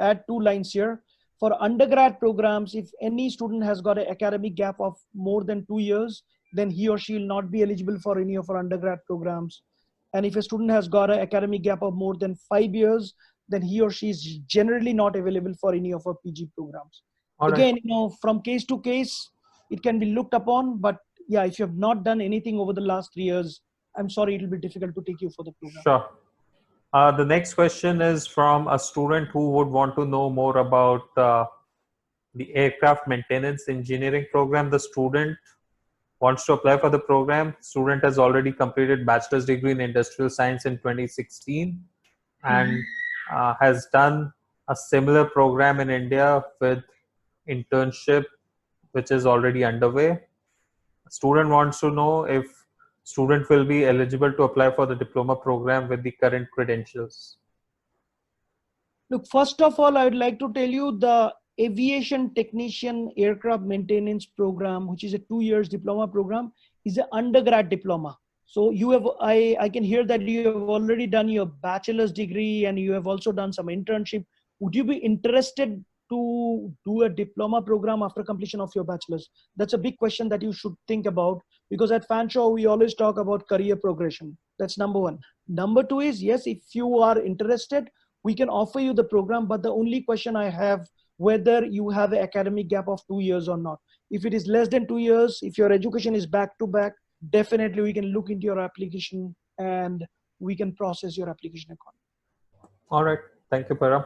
add 2 lines here. For undergrad programs, if any student has got an academic gap of more than 2 years, then he or she will not be eligible for any of our undergrad programs. And if a student has got an academic gap of more than 5 years, then he or she is generally not available for any of our PG programs. Again, from case to case, it can be looked upon, but yeah, if you have not done anything over the last 3 years, I'm sorry, it will be difficult to take you for the program. Sure. The next question is from a student who would want to know more about the aircraft maintenance engineering program. The student wants to apply for the program. Student has already completed bachelor's degree in industrial science in 2016 and has done a similar program in India with internship, which is already underway. Student wants to know if student will be eligible to apply for the diploma program with the current credentials? Look, first of all, I would like to tell you the Aviation Technician Aircraft Maintenance Program, which is a 2 years diploma program, is an undergrad diploma. So you have, I can hear that you have already done your bachelor's degree and you have also done some internship. Would you be interested to do a diploma program after completion of your bachelor's? That's a big question that you should think about, because at Fanshawe, we always talk about career progression. That's number one. Number two is, yes, if you are interested, we can offer you the program, but the only question I have, whether you have an academic gap of 2 years or not. If it is less than 2 years, if your education is back to back, definitely we can look into your application and we can process your application accordingly. All right. Thank you, Param.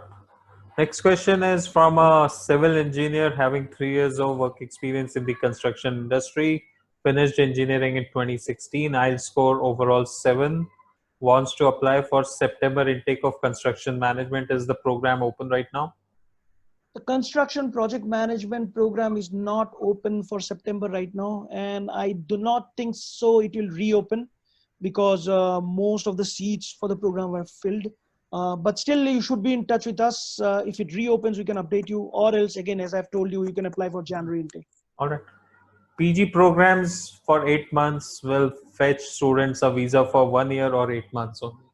Next question is from a civil engineer having 3 years of work experience in the construction industry, finished engineering in 2016, Ielts score overall 7, wants to apply for September intake of construction management. Is the program open right now? The construction project management program is not open for September right now, and I do not think so it will reopen, because most of the seats for the program were filled. But still, you should be in touch with us. If it reopens, we can update you, or else again, as I've told you, you can apply for January intake. All right. PG programs for 8 months will fetch students a visa for 1 year or 8 months only.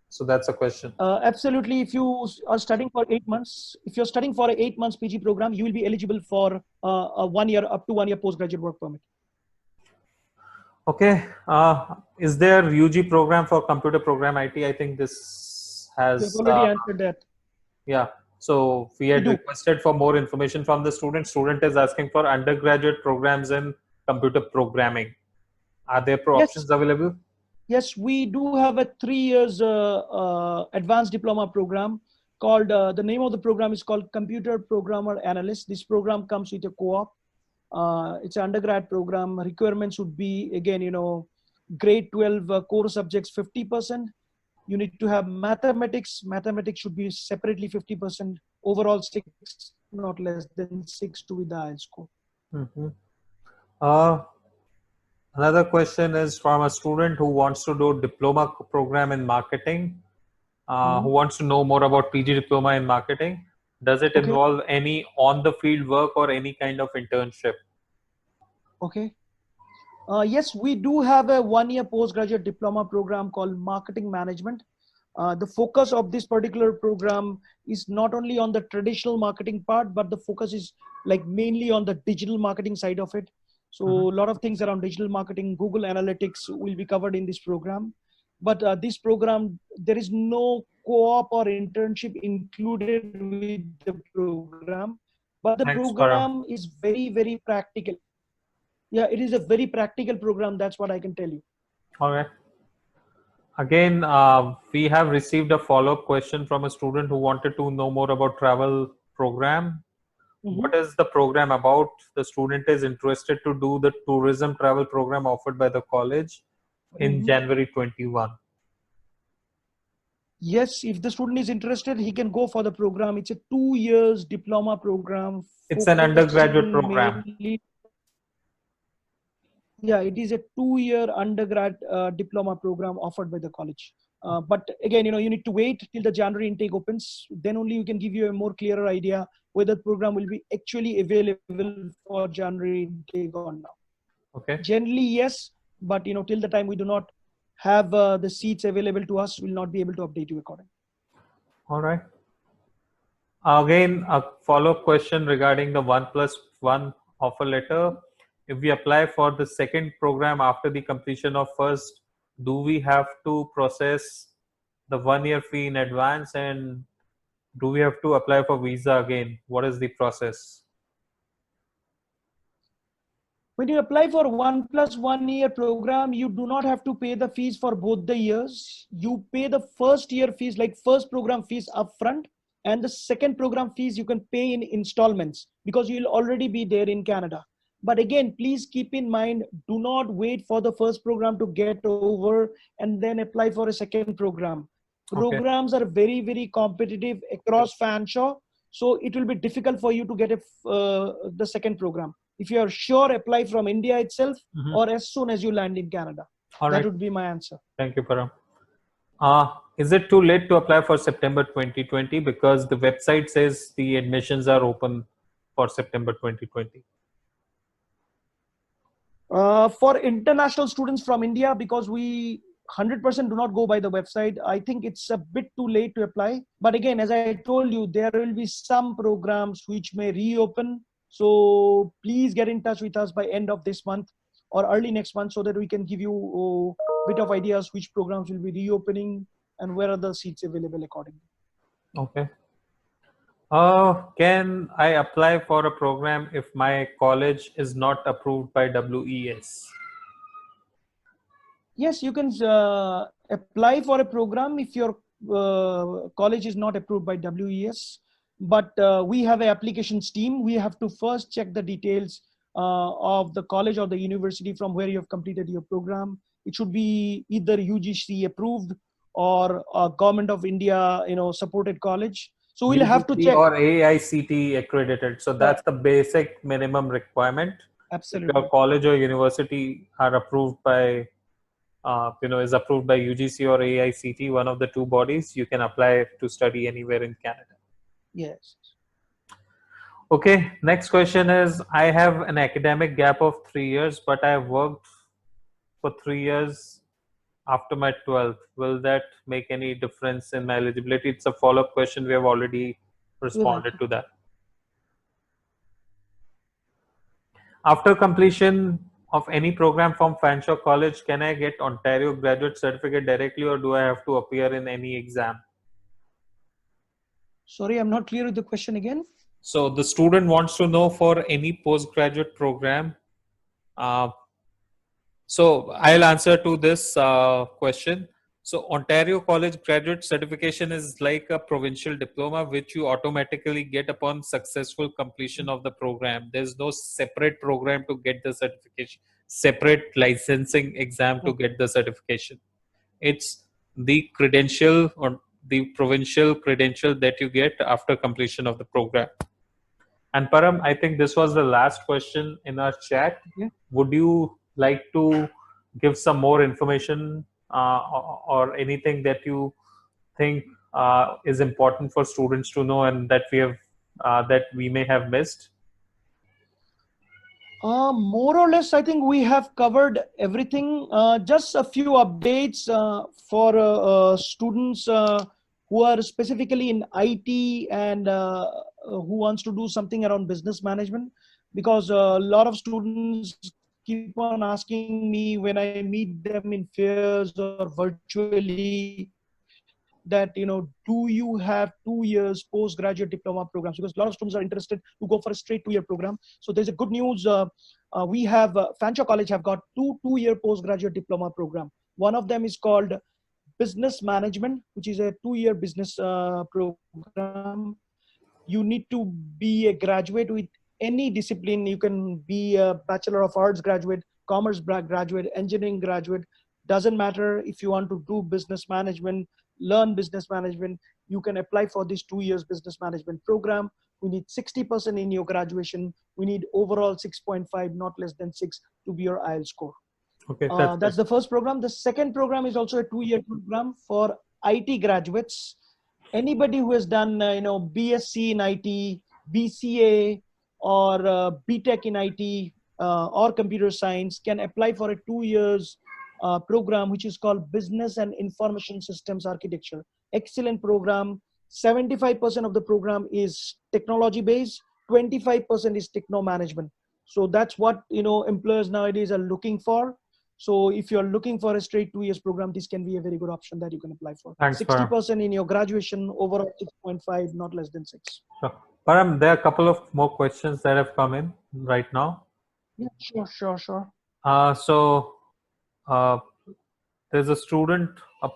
So that's a question. Absolutely. If you are studying for 8 months, if you're studying for an 8 months PG program, you will be eligible for a 1 year, up to 1 year postgraduate work permit. Okay. Is there UG program for computer program IT? I think this has already answered that. Yeah. So we had requested for more information from the student. Student is asking for undergraduate programs in computer programming. Are there options available? Yes, we do have a 3 years advanced diploma program called, the name of the program is called Computer Programmer Analyst. This program comes with a co-op. It's an undergrad program. Requirements would be, again, grade 12 core subjects 50%. You need to have mathematics. Mathematics should be separately 50%. Overall 6, not less than 6 to be the Ielts score. Another question is from a student who wants to do diploma program in marketing, who wants to know more about PG diploma in marketing. Does it involve any on-the-field work or any kind of internship? Okay. Yes, we do have a 1 year postgraduate diploma program called Marketing Management. The focus of this particular program is not only on the traditional marketing part, but the focus is like mainly on the digital marketing side of it. So a lot of things around digital marketing, Google Analytics will be covered in this program. But this program, there is no co-op or internship included with the program. But the program is very, very practical. Yeah, it is a very practical program. That's what I can tell you. All right. Again, we have received a follow-up question from a student who wanted to know more about travel program. What is the program about? The student is interested to do the tourism travel program offered by the college in January 21. Yes, if the student is interested, he can go for the program. It's a 2 years diploma program. It's an undergraduate program. Yeah, it is a 2 year undergrad diploma program offered by the college. But again, you need to wait till the January intake opens. Then only you can give you a more clearer idea whether the program will be actually available for January intake or not. Okay. Generally, yes, but till the time we do not have the seats available to us, we'll not be able to update you accordingly. All right. Again, a follow-up question regarding the 1+1 offer letter. If we apply for the second program after the completion of first, do we have to process the 1 year fee in advance, and do we have to apply for visa again? What is the process? When you apply for 1+1 year program, you do not have to pay the fees for both the years. You pay the first year fees, like first program fees upfront, and the second program fees you can pay in installments because you'll already be there in Canada. But again, please keep in mind, do not wait for the first program to get over and then apply for a second program. Programs are very, very competitive across Fanshawe. So it will be difficult for you to get the second program. If you are sure, apply from India itself or as soon as you land in Canada. All that right. would be my answer. Thank you, Param. Is it too late to apply for September 2020? Because the website says the admissions are open for September 2020. For international students from India, because we 100% do not go by the website, I think it's a bit too late to apply. But again, as I told you, there will be some programs which may reopen. So please get in touch with us by end of this month or early next month, so that we can give you a bit of ideas which programs will be reopening and where are the seats available accordingly. Okay. Can I apply for a program if my college is not approved by WES? Yes, you can apply for a program if your college is not approved by WES. But we have an applications team. We have to first check the details of the college or the university from where you have completed your program. It should be either UGC approved or Government of India, supported college. So we'll have to check. Or AICT accredited. So that's the basic minimum requirement. Absolutely. If your college or university are approved by, is approved by UGC or AICT, one of the two bodies, you can apply to study anywhere in Canada. Yes. Okay, next question is, I have an academic gap of 3 years, but I have worked for 3 years after my 12th. Will that make any difference in my eligibility? It's a follow-up question. We have already responded to that. After completion of any program from Fanshawe College, can I get Ontario graduate certificate directly, or do I have to appear in any exam? Sorry, I'm not clear with the question again. So the student wants to know, for any postgraduate program. So I'll answer to this question. So Ontario College graduate certification is like a provincial diploma which you automatically get upon successful completion of the program. There's no separate program to get the certification, separate licensing exam to get the certification. It's the credential or the provincial credential that you get after completion of the program. And Param, I think this was the last question in our chat. Yeah. Would you like to give some more information or anything that you think is important for students to know and that we may have missed? More or less, I think we have covered everything. Just a few updates for students who are specifically in IT and who wants to do something around business management, because a lot of students keep on asking me when I meet them in fairs or virtually that, do you have 2 years postgraduate diploma programs? Because a lot of students are interested to go for a straight 2-year program. So there's a good news. We have Fanshawe College have got two-year postgraduate diploma program. One of them is called business management, which is a 2-year business program. You need to be a graduate with any discipline. You can be a Bachelor of Arts graduate, commerce graduate, engineering graduate. Doesn't matter. If you want to do business management, learn business management, you can apply for this 2 years business management program. We need 60% in your graduation. We need overall 6.5, not less than 6, to be your IELTS score. Okay, that's the first program. The second program is also a 2-year program for IT graduates. Anybody who has done BSc in IT, BCA, or BTech in IT or computer science can apply for a 2 years program which is called Business and Information Systems Architecture. Excellent program. 75% of the program is technology based, 25% is techno management. So that's what employers nowadays are looking for. So if you're looking for a straight 2 years program, this can be a very good option that you can apply for. Thanks, 60% in your graduation, overall 6.5, not less than 6. Sure. Param, there are a couple of more questions that have come in right now. Yeah, sure. So there's a student, a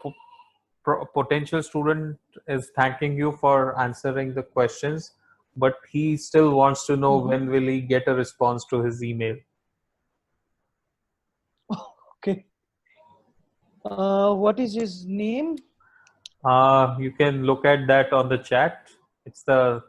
potential student is thanking you for answering the questions, but he still wants to know when will he get a response to his email. Okay. What is his name? You can look at that on the chat. It's the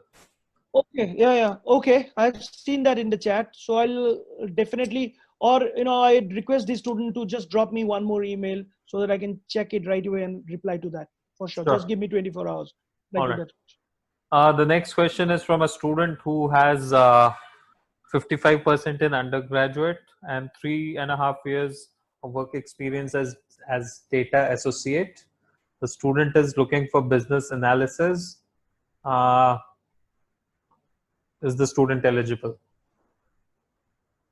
Okay, yeah. Okay, I've seen that in the chat. So I'll definitely, or I request the student to just drop me one more email so that I can check it right away and reply to that for sure. Just Sure. give me 24 hours. Right All to right. that. The next question is from a student who has 55% in undergraduate and 3.5 years of work experience as data associate. The student is looking for business analysis. Uh, is the student eligible?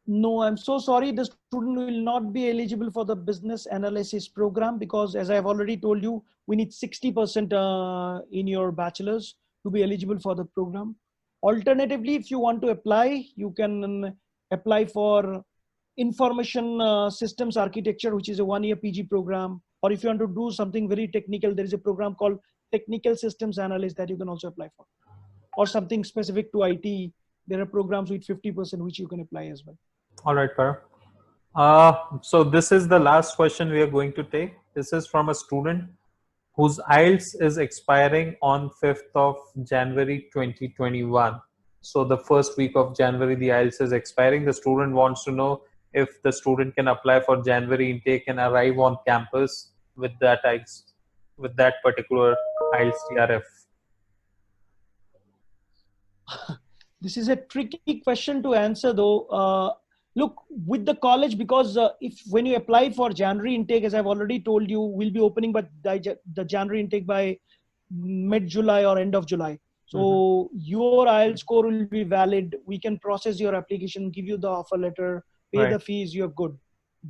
No, I'm so sorry. The student will not be eligible for the business analysis program because, as I've already told you, we need 60% in your bachelor's to be eligible for the program. Alternatively, if you want to apply, you can apply for information systems architecture, which is a 1-year PG program. Or if you want to do something very technical, there is a program called Technical Systems Analyst that you can also apply for. Or something specific to IT, there are programs with 50% which you can apply as well. All right, Para. So this is the last question we are going to take. This is from a student whose IELTS is expiring on 5th of January 2021. So the first week of January, the IELTS is expiring. The student wants to know if the student can apply for January intake and arrive on campus with that IELTS, with that particular IELTS TRF. This is a tricky question to answer though. Look, with the college, because if when you apply for January intake, as I've already told you, will be opening but the January intake by mid-July or end of July. So your IELTS score will be valid. We can process your application, give you the offer letter, pay the fees, you're good.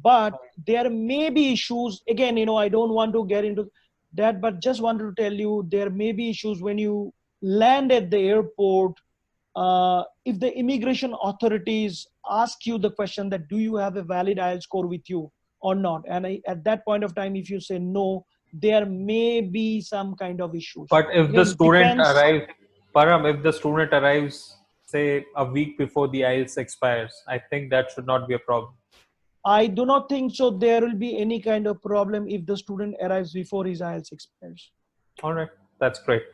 But there may be issues. Again, I don't want to get into that, but just wanted to tell you there may be issues when you land at the airport. If the immigration authorities ask you the question that do you have a valid IELTS score with you or not, and at that point of time, if you say no, there may be some kind of issues. But if the Again, student depends. arrives, Param, if the student arrives, say a week before the IELTS expires, I think that should not be a problem. I do not think so. There will be any kind of problem if the student arrives before his IELTS expires. All right, that's great.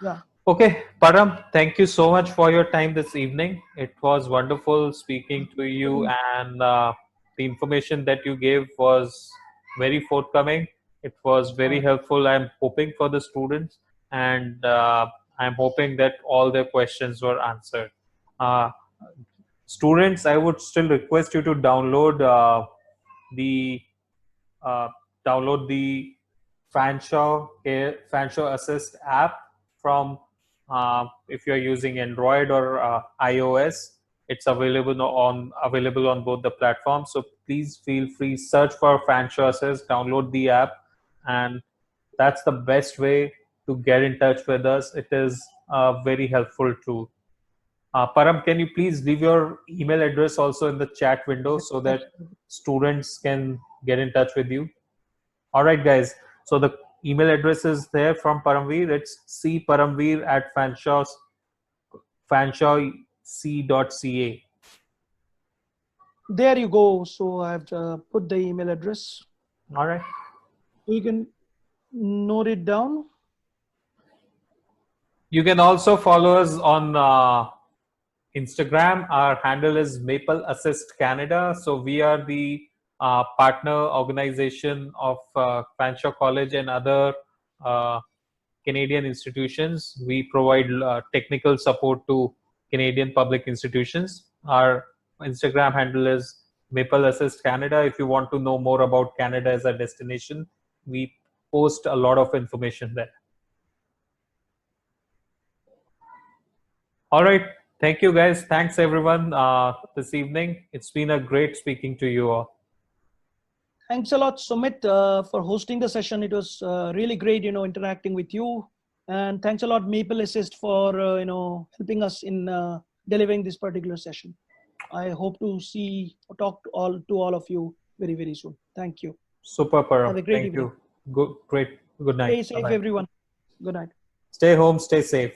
Yeah. Okay, Param, thank you so much for your time this evening. It was wonderful speaking to you, and the information that you gave was very forthcoming. It was very helpful. I'm hoping for the students, and I'm hoping that all their questions were answered. Uh, Students, I would still request you to the uh, download the Fanshawe Assist app from if you're using Android or iOS. It's available on both the platforms. So please feel free, search for Fanshawe Assist, download the app, and that's the best way to get in touch with us. It is a very helpful tool. Param, can you please leave your email address also in the chat window so that students can get in touch with you? All right, guys. So the email address is there from Paramveer. It's cparamveer@fanshawec.ca. There you go. So I've put the email address. All right. You can note it down. You can also follow us on Instagram. Our handle is Maple Assist Canada. So we are the partner organization of Fanshawe College and other Canadian institutions. We provide technical support to Canadian public institutions. Our Instagram handle is Maple Assist Canada. If you want to know more about Canada as a destination, we post a lot of information there. All right. Thank you, guys. Thanks, everyone, this evening. It's been a great speaking to you all. Thanks a lot, Sumit, for hosting the session. It was really great, interacting with you. And thanks a lot, Maple Assist, for helping us in delivering this particular session. I hope to talk to all of you very, very soon. Thank you. Super, Param. Have a great Thank evening. you. Good night. Stay safe, everyone. Good night. Stay home. Stay safe.